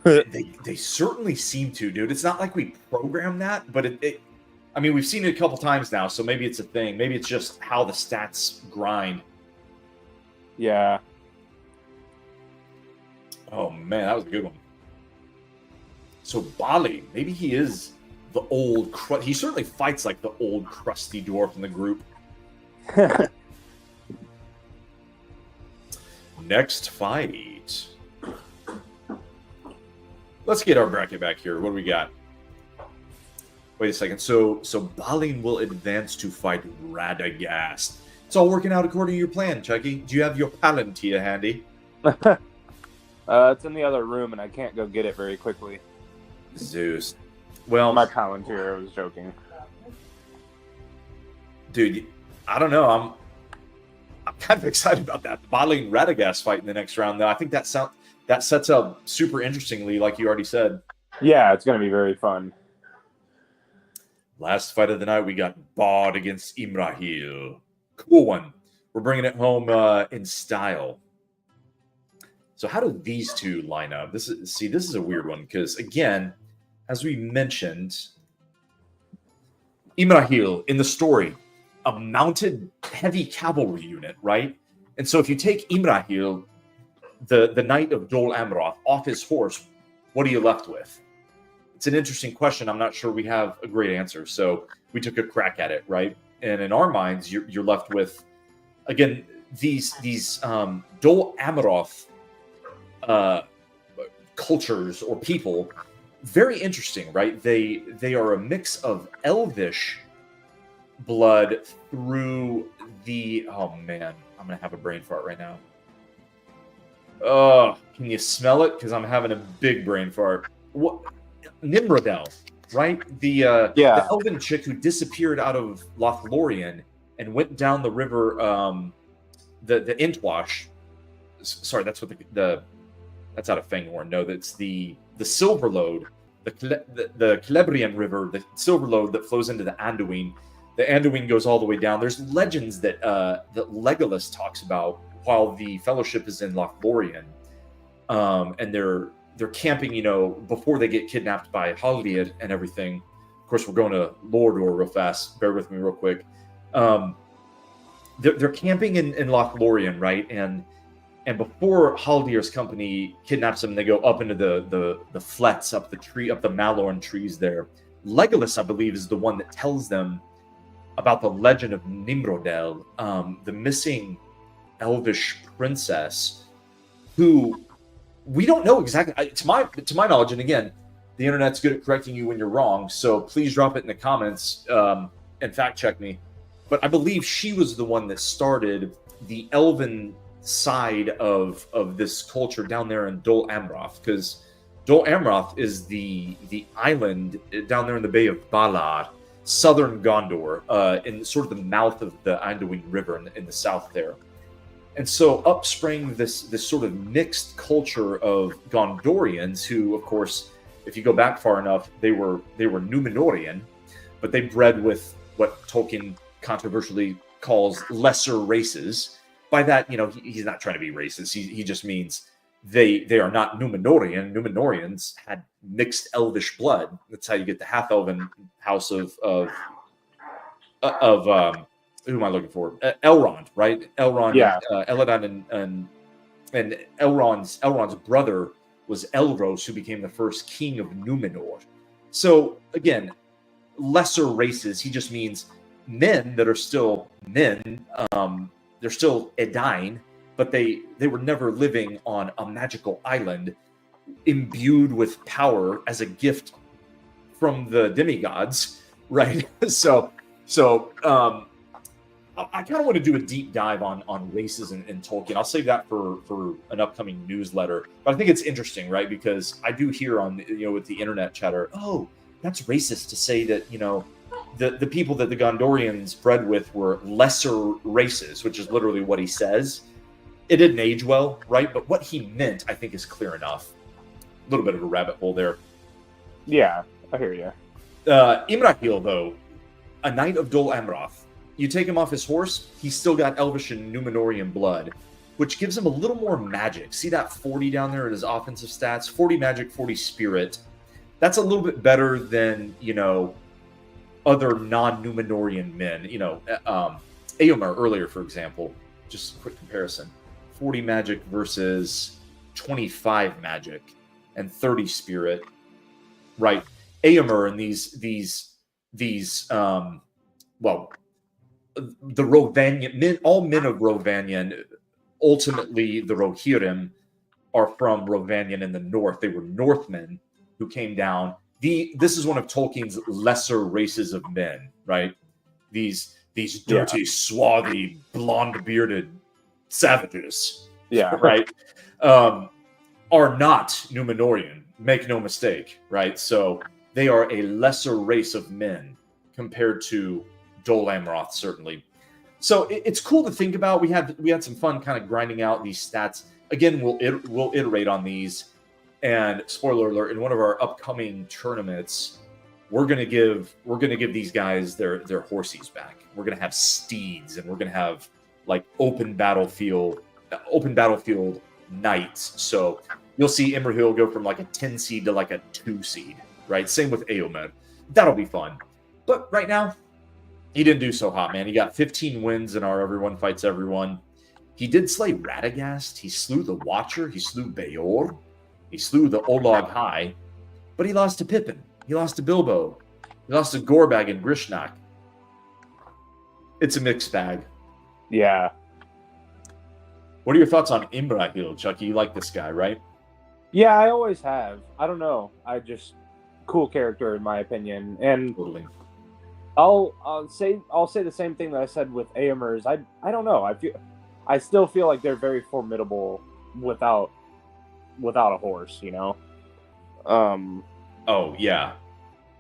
A: They certainly seem to, dude. It's not like we program that, but I mean, we've seen it a couple times now, so maybe it's a thing. Maybe it's just how the stats grind.
B: Yeah.
A: Oh, man, that was a good one. So Bali, maybe he is the old... He certainly fights like the old crusty dwarf in the group. Next fight. Let's get our bracket back here. What do we got? Wait a second. So Balin will advance to fight Radagast. It's all working out according to your plan, Chucky. Do you have your Palantir handy?
B: It's in the other room, and I can't go get it very quickly.
A: Zeus. Well,
B: My Palantir, I was joking.
A: Dude, I don't know. I'm kind of excited about that. Balin Radagast fight in the next round, though. I think that sets up super interestingly, like you already said.
B: Yeah, it's going to be very fun.
A: Last fight of the night, we got Bod against Imrahil. Cool one. We're bringing it home in style. So how do these two line up? This is a weird one because, again, as we mentioned, Imrahil in the story, a mounted heavy cavalry unit, right? And so if you take Imrahil, the knight of Dol Amroth, off his horse, what are you left with? It's an interesting question. I'm not sure we have a great answer. So we took a crack at it, right? And in our minds, you're left with, again, these Dol Amroth cultures or people, very interesting, right? They are a mix of Elvish blood through the... Oh, man. I'm going to have a brain fart right now. Oh, can you smell it? Because I'm having a big brain fart. What? Nimrodel, right? The elven chick who disappeared out of Lothlorien and went down the river, the Intwash. Sorry, that's what that's out of Fanghorn. No, that's the Silverlode, the Celebrian River, the Silverlode that flows into the Anduin. The Anduin goes all the way down. There's legends that Legolas talks about while the Fellowship is in Lothlorien, and they're camping, before they get kidnapped by Haldir and everything. Of course, we're going to Mordor real fast. Bear with me real quick. They're camping in Lothlorien, right? And before Haldir's company kidnaps them, they go up into the flats, up the Malorn trees there. Legolas, I believe, is the one that tells them about the legend of Nimrodel, the missing elvish princess, who we don't know exactly. To my knowledge, and again, the internet's good at correcting you when you're wrong, so please drop it in the comments and fact check me. But I believe she was the one that started the elven side of this culture down there in Dol Amroth, because Dol Amroth is the island down there in the Bay of Balar, southern Gondor, in sort of the mouth of the Anduin River in the south there. And so up sprang this sort of mixed culture of Gondorians who, of course, if you go back far enough, they were Numenorian, but they bred with what Tolkien controversially calls lesser races. By that, he's not trying to be racist. He just means they are not Numenorian. Numenorians had mixed elvish blood. That's how you get the half-elven house of who am I looking for? Elrond, right? Elrond,
B: yeah.
A: Elladan, and Elrond's brother was Elros, who became the first king of Numenor. So again, lesser races. He just means men that are still men. They're still Edain, but they were never living on a magical island, imbued with power as a gift from the demigods, right? So. I kind of want to do a deep dive on races in Tolkien. I'll save that for an upcoming newsletter. But I think it's interesting, right? Because I do hear on with the internet chatter, oh, that's racist to say that the people that the Gondorians bred with were lesser races, which is literally what he says. it didn't age well, right? But what he meant, I think, is clear enough. A little bit of a rabbit hole there.
B: Yeah, I hear you.
A: Imrahil, though, a knight of Dol Amroth. You take him off his horse, he's still got Elvish and Numenorian blood, which gives him a little more magic. See that 40 down there at his offensive stats? 40 magic, 40 spirit. That's a little bit better than, other non-Numenorian men. Eomer earlier, for example, just a quick comparison. 40 magic versus 25 magic and 30 spirit, right? Eomer and the Rovanian men, all men of Rovanian, ultimately the Rohirrim are from Rovanian in the north. They were Northmen who came down. This is one of Tolkien's lesser races of men, right? These dirty, swarthy, blonde-bearded savages, right? Are not Numenorian. Make no mistake, right? So they are a lesser race of men compared to Dol Amroth, certainly. So it's cool to think about. We had some fun kind of grinding out these stats. Again, we'll iterate on these. And spoiler alert, in one of our upcoming tournaments, we're gonna give these guys their horsies back. We're gonna have steeds, and we're gonna have like open battlefield knights. So you'll see Imrahil go from like a 10 seed to like a 2 seed, right? Same with Eomer. That'll be fun. But right now, he didn't do so hot, man. He got 15 wins in our Everyone Fights Everyone. He did slay Radagast. He slew the Watcher. He slew Beor. He slew the Olag High. But he lost to Pippin. He lost to Bilbo. He lost to Gorbag and Grishnak. It's a mixed bag.
B: Yeah.
A: What are your thoughts on Imrahil, Chucky? You like this guy, right?
B: Yeah, I always have. I don't know. Cool character in my opinion. And
A: Totally.
B: I'll say the same thing that I said with Eomer's. I don't know. I still feel like they're very formidable without a horse,
A: Oh yeah.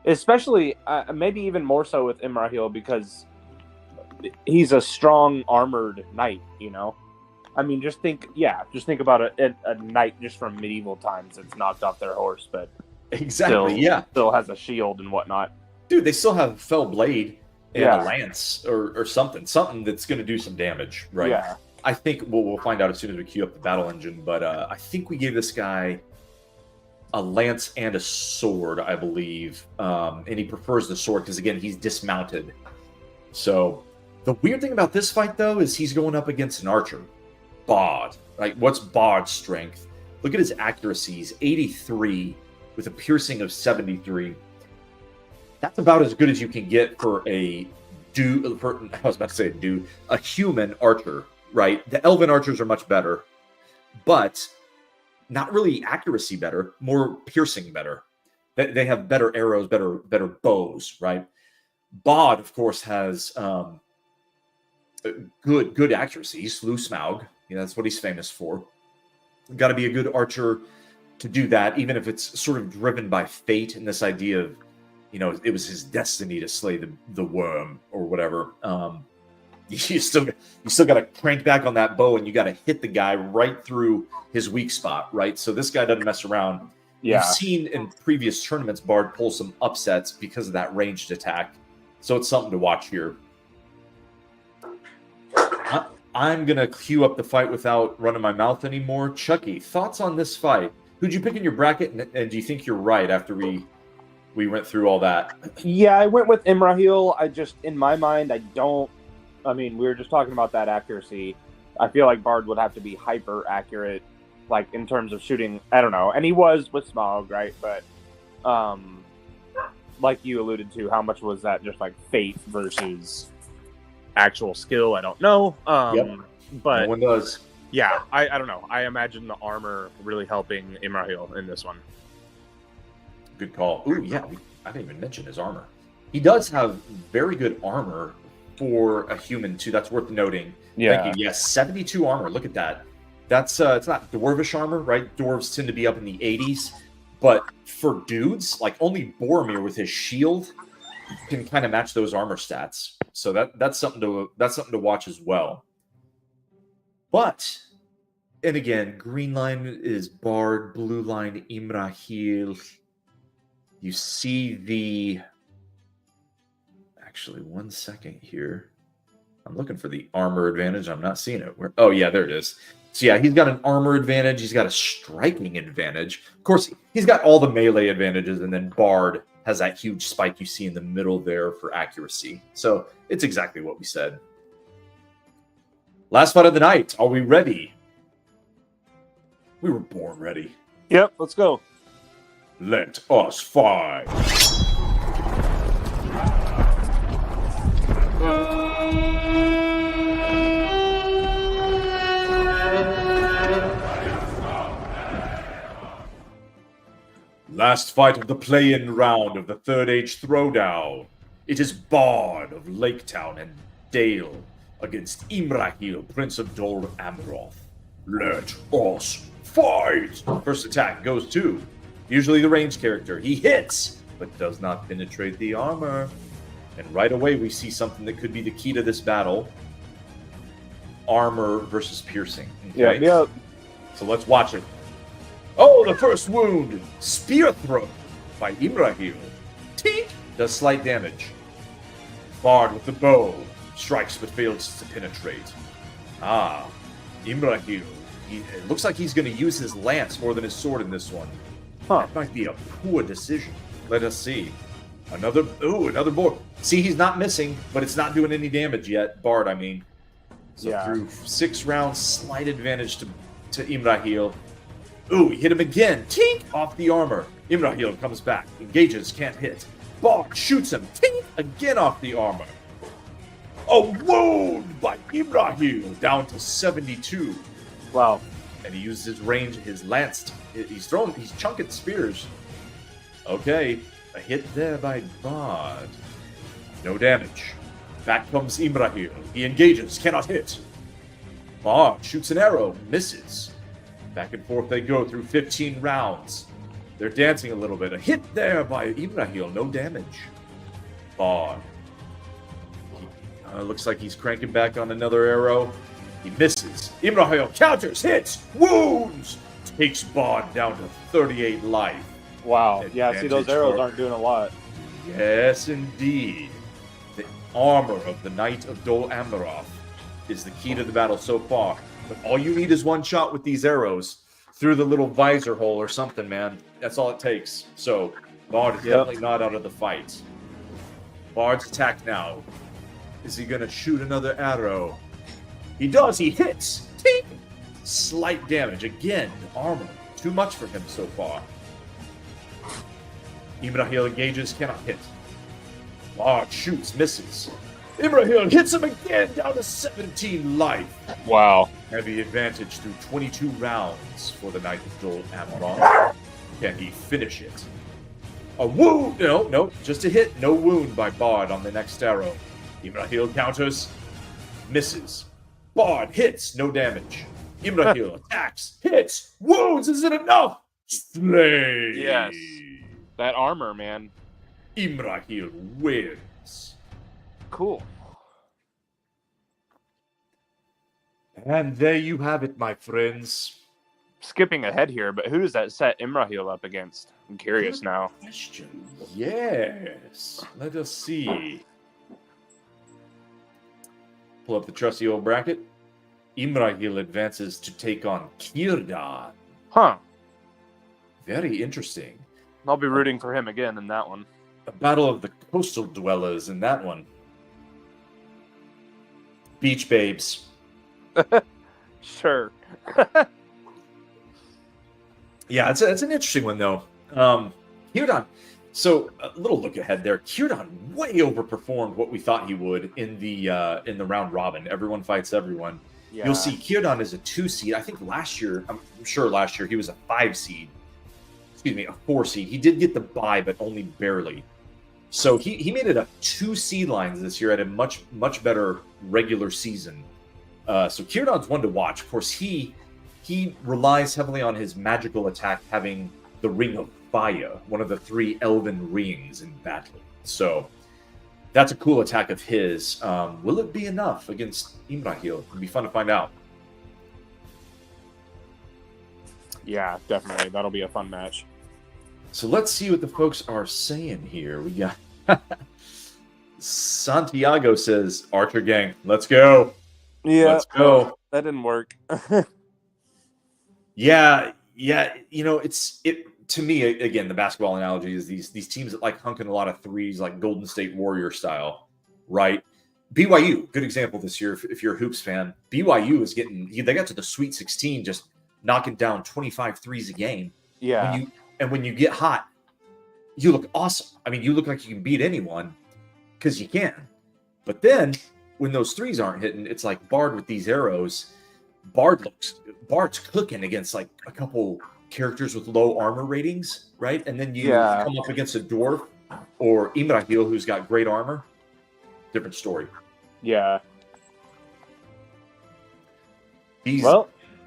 B: Especially maybe even more so with Imrahil because he's a strong armored knight. I mean, just think about a knight just from medieval times that's knocked off their horse, but
A: exactly,
B: still has a shield and whatnot.
A: Dude, they still have a fell blade and a lance or something that's going to do some damage, right?
B: Yeah.
A: I think we'll find out as soon as we queue up the battle engine, but I think we gave this guy a lance and a sword, I believe, and he prefers the sword because, again, he's dismounted. So the weird thing about this fight, though, is he's going up against an archer, Bod. Like, what's Bod's strength? Look at his accuracies, 83 with a piercing of 73. That's about as good as you can get for a human archer, right? The elven archers are much better, but not really accuracy better, more piercing better. They have better arrows, better bows, right? Bod, of course, has good accuracy. He slew Smaug. That's what he's famous for. Got to be a good archer to do that, even if it's sort of driven by fate and this idea of, it was his destiny to slay the worm or whatever. You still got to crank back on that bow, and you got to hit the guy right through his weak spot, right? So this guy doesn't mess around.
B: Yeah.
A: You've seen in previous tournaments Bard pull some upsets because of that ranged attack. So it's something to watch here. I'm going to queue up the fight without running my mouth anymore. Chucky, thoughts on this fight? Who'd you pick in your bracket, and do you think you're right after we went through all that?
B: Yeah, I went with Imrahil. In my mind, we were just talking about that accuracy. I feel like Bard would have to be hyper accurate, like in terms of shooting. I don't know. And he was with Smaug, right? But, like you alluded to, how much was that just like fate versus actual skill? I don't know.
A: Yep.
B: But
A: no one does.
B: Yeah, I don't know. I imagine the armor really helping Imrahil in this one.
A: Good call. Ooh, yeah. I didn't even mention his armor. He does have very good armor for a human, too. That's worth noting.
B: Yeah.
A: Thank you. Yes, 72 armor. Look at that. That's it's not dwarvish armor, right? Dwarves tend to be up in the 80s. But for dudes, like only Boromir with his shield can kind of match those armor stats. So that's something to watch as well. But and again, green line is Bard, blue line Imrahil. You see the... Actually, 1 second here. I'm looking for the armor advantage. I'm not seeing it. Oh, yeah, there it is. So, yeah, he's got an armor advantage. He's got a striking advantage. Of course, he's got all the melee advantages, and then Bard has that huge spike you see in the middle there for accuracy. So, it's exactly what we said. Last fight of the night. Are we ready? We were born ready.
B: Yep, let's go.
A: Let us fight. Last fight of the play-in round of the Third Age Throwdown. It is Bard of Laketown and Dale against Imrahil, Prince of Dol Amroth. Let us fight! First attack goes to, usually the ranged character. He hits, but does not penetrate the armor. And right away we see something that could be the key to this battle. Armor versus piercing. Okay?
B: Yep.
A: So let's watch it. Oh, the first wound! Spear throw by Imrahil. Tink! Does slight damage. Bard with the bow. Strikes but fails to penetrate. Ah, Imrahil. It looks like he's going to use his lance more than his sword in this one. That might be a poor decision. Let us see. Another board. See, he's not missing, but it's not doing any damage yet. Bard, I mean. So through 6 rounds, slight advantage to Imrahil. Ooh, he hit him again. Tink! Off the armor. Imrahil comes back. Engages, can't hit. Bard shoots him. Tink! Again off the armor. A wound by Imrahil. Down to 72.
B: Wow.
A: And he uses his range, his lance. He's chunking spears. Okay. A hit there by Bard. No damage. Back comes Imrahil. He engages, cannot hit. Bard shoots an arrow, misses. Back and forth they go through 15 rounds. They're dancing a little bit. A hit there by Imrahil, no damage. Bard. Looks like he's cranking back on another arrow. He misses. Imrahil counters, hits, wounds. Takes Bard down to 38 life.
B: Wow.
A: Advantage
B: Yeah, see, those arrows aren't doing a lot.
A: Yes, indeed. The armor of the Knight of Dol Amroth is the key to the battle so far. But all you need is one shot with these arrows through the little visor hole or something, man. That's all it takes. So, Bard is definitely not out of the fight. Bard's attack now. Is he going to shoot another arrow? He does. He hits. Tink! Slight damage. Again, armor. Too much for him so far. Imrahil engages, cannot hit. Bard shoots, misses. Imrahil hits him again, down to 17 life.
B: Wow.
A: Heavy advantage through 22 rounds for the Knight of Dol Amroth. Can he finish it? A wound! No, just a hit. No wound by Bard on the next arrow. Imrahil counters, misses. Bard hits, no damage. Imrahil attacks, hits, wounds. Is it enough? Slay!
B: Yes. That armor, man.
A: Imrahil wins.
B: Cool.
A: And there you have it, my friends.
B: Skipping ahead here, but who does that set Imrahil up against? I'm curious now.
A: Question. Yes. Let us see. Pull up the trusty old bracket. Imrahil advances to take on Círdan.
B: Huh.
A: Very interesting.
B: I'll be rooting for him again in that one.
A: A battle of the coastal dwellers in that one. Beach babes.
B: Sure.
A: Yeah, it's an interesting one, though. Círdan. So, a little look ahead there. Círdan way overperformed what we thought he would in the round robin. Everyone fights everyone.
B: Yeah.
A: You'll see Círdan is a 2 seed. I think last year, I'm sure last year, he was a 5 seed. Excuse me, a 4 seed. He did get the bye, but only barely. So he made it up 2 seed lines this year at a much better regular season. So Círdan's one to watch. Of course, he relies heavily on his magical attack, having the Ring of Fire, one of the 3 elven rings in battle. So that's a cool attack of his. Will it be enough against Imrahil? It'll be fun to find out.
B: Yeah, definitely. That'll be a fun match.
A: So let's see what the folks are saying here. We got Santiago says, Archer gang, let's go.
B: Yeah,
A: Let's go.
B: that didn't work.
A: Yeah. It to me, again, the basketball analogy is these teams that like hunking a lot of threes, like Golden State Warrior style, right? BYU, good example this year. If you're a hoops fan, BYU is they got to the Sweet 16, just knocking down 25 threes a game.
B: Yeah.
A: When you get hot, you look awesome. I mean, you look like you can beat anyone because you can. But then when those threes aren't hitting, it's like Bard with these arrows. Bard's cooking against like a couple characters with low armor ratings, right? And then you come up against a dwarf or Imrahil who's got great armor. Different story.
B: Yeah.
A: These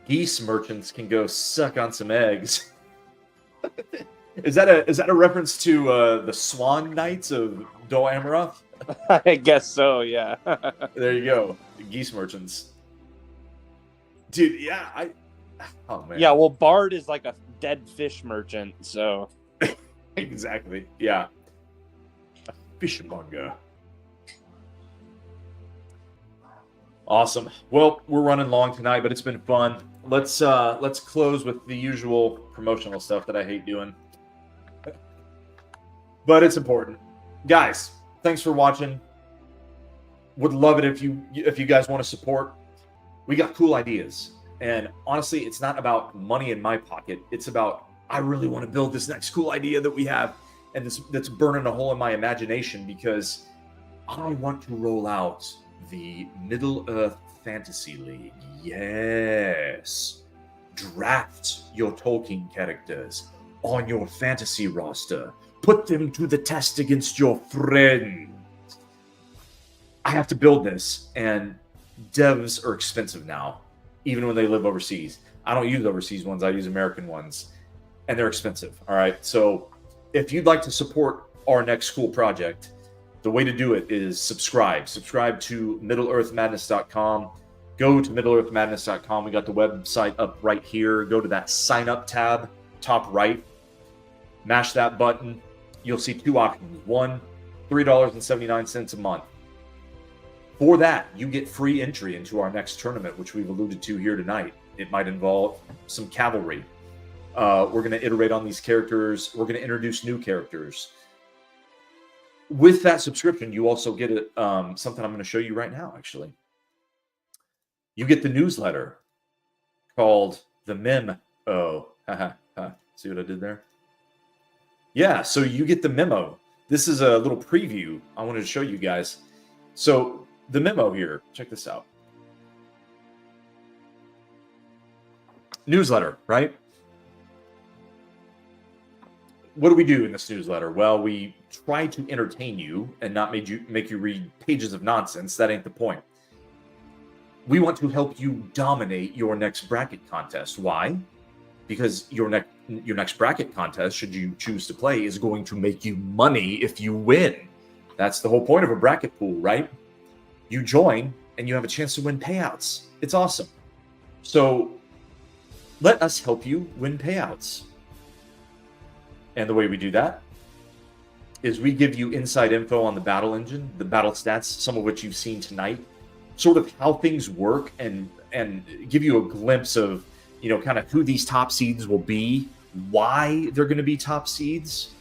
A: geese merchants can go suck on some eggs. Is that a reference to the Swan Knights of Dol Amroth?
B: I guess so, yeah.
A: There you go. The geese merchants. Dude, yeah, oh man.
B: Yeah, well, Bard is like a dead fish merchant, so.
A: Exactly, yeah. A fishmonger. Awesome. Well, we're running long tonight, but it's been fun. Let's close with the usual promotional stuff that I hate doing. But it's important. Guys, thanks for watching. Would love it if you guys want to support. We got cool ideas. And honestly, it's not about money in my pocket. It's about I really want to build this next cool idea that we have and that's burning a hole in my imagination because I want to roll out the Middle-earth Fantasy League. Yes. Draft your Tolkien characters on your fantasy roster. Put them to the test against your friends. I have to build this, and devs are expensive now, even when they live overseas. I don't use overseas ones. I use American ones, and they're expensive. All right. So if you'd like to support our next cool project, the way to do it is subscribe. Subscribe to MiddleEarthMadness.com. Go to MiddleEarthMadness.com. We got the website up right here. Go to that sign up tab, top right. Mash that button. You'll see two options. One, $3.79 a month. For that, you get free entry into our next tournament, which we've alluded to here tonight. It might involve some cavalry. We're going to iterate on these characters. We're going to introduce new characters. With that subscription, you also get something I'm going to show you right now, actually. You get the newsletter called the Memo. See what I did there? Yeah, so you get the memo. This is a little preview I wanted to show you guys. So the memo here, check this out. Newsletter, right? What do we do in this newsletter? Well, we try to entertain you and not make you read pages of nonsense. That ain't the point. We want to help you dominate your next bracket contest. Why? Because your next bracket contest, should you choose to play, is going to make you money if you win. That's the whole point of a bracket pool, right? You join and you have a chance to win payouts. It's awesome. So let us help you win payouts. And the way we do that is we give you inside info on the battle engine, the battle stats, some of which you've seen tonight, sort of how things work, and give you a glimpse of, kind of who these top seeds will be, why they're going to be top seeds.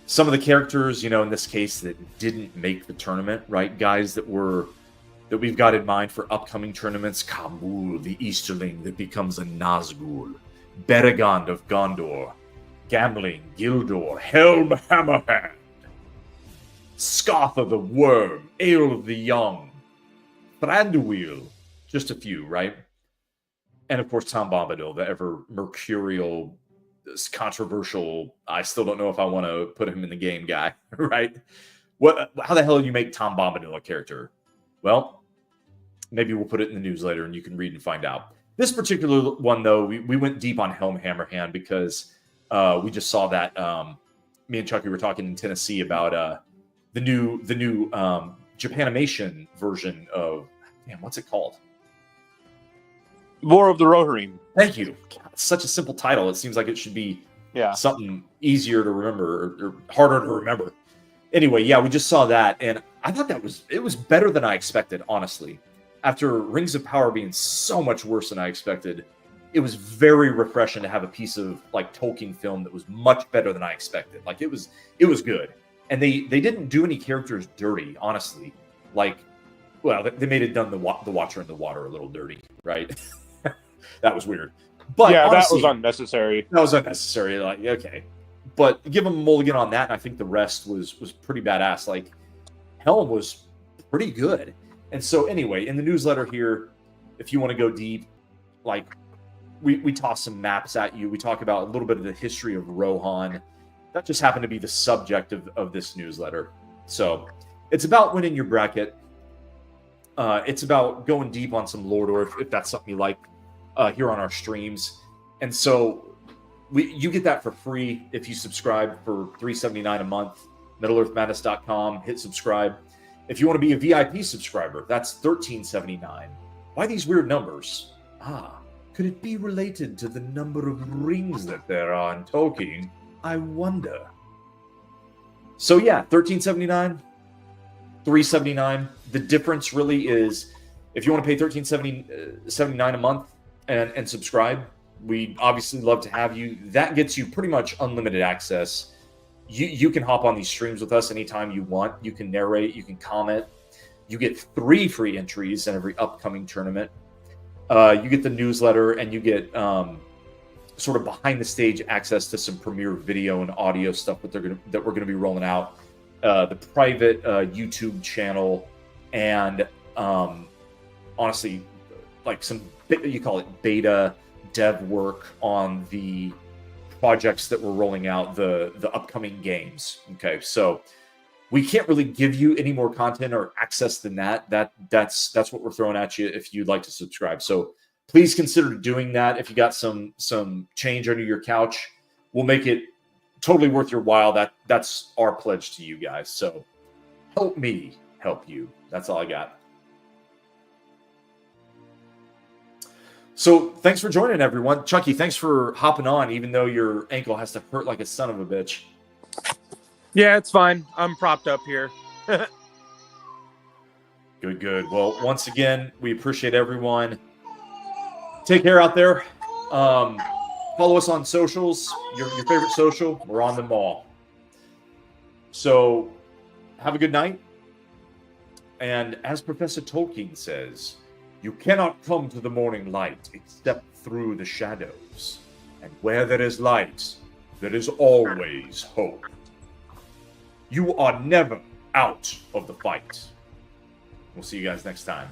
A: Some of the characters, in this case, that didn't make the tournament, right? Guys that we've got in mind for upcoming tournaments. Kambul, the Easterling that becomes a Nazgul. Beregond of Gondor. Gambling, Gildor. Helm Hammerhand. Scoff of the Worm. Ale of the Young. Thranduil. Just a few, right? And of course, Tom Bombadil, the ever mercurial, controversial, I still don't know if I want to put him in the game guy, right? How the hell do you make Tom Bombadil a character? Well, maybe we'll put it in the newsletter and you can read and find out. This particular one, though, we went deep on Helm Hammerhand because we just saw that. Me and Chucky were talking in Tennessee about the new Japanimation version of, what's it called?
B: War of the Rohirrim.
A: Thank you. God, it's such a simple title. It seems like it should be something easier to remember or harder to remember. Anyway, yeah, we just saw that, and I thought it was better than I expected, honestly. After Rings of Power being so much worse than I expected, it was very refreshing to have a piece of like Tolkien film that was much better than I expected. Like it was good, and they didn't do any characters dirty, honestly. Like, well, they made it done the Watcher in the Water a little dirty, right? That was weird, but
B: yeah,
A: honestly,
B: that was unnecessary.
A: That was unnecessary. Like, okay, but give them a mulligan on that, and I think the rest was pretty badass. Like, Helm was pretty good. And so anyway, in the newsletter here, if you want to go deep, like we toss some maps at you. We talk about a little bit of the history of Rohan. That just happened to be the subject of this newsletter. So it's about winning your bracket. It's about going deep on some Lordor, if that's something you like, here on our streams. And so you get that for free if you subscribe for $3.79 a month. MiddleEarthMadness.com. Hit subscribe. If you want to be a VIP subscriber, that's $13.79. Why these weird numbers? Could it be related to the number of rings that there are in Tolkien? I wonder. So yeah, $13.79, $3.79. The difference really is if you want to pay $13.79 a month and subscribe, we'd obviously love to have you. That gets you pretty much unlimited access. You can hop on these streams with us anytime you want. You can narrate, you can comment. You get 3 free entries in every upcoming tournament. You get the newsletter, and you get sort of behind the stage access to some premiere video and audio stuff that we're gonna be rolling out. The private YouTube channel, and honestly, like some you call it beta dev work on the projects that we're rolling out, the upcoming games. Okay, so we can't really give you any more content or access than that. That's what we're throwing at you if you'd like to subscribe. So please consider doing that. If you got some change under your couch, we'll make it totally worth your while. That's our pledge to you guys. So help me help you. That's all I got. So thanks for joining, everyone. Chucky, thanks for hopping on, even though your ankle has to hurt like a son of a bitch.
B: Yeah, it's fine. I'm propped up here.
A: Good. Well, once again, we appreciate everyone. Take care out there. Follow us on socials, your favorite social. We're on them all. So have a good night. And as Professor Tolkien says, you cannot come to the morning light except through the shadows. And where there is light, there is always hope. You are never out of the fight. We'll see you guys next time.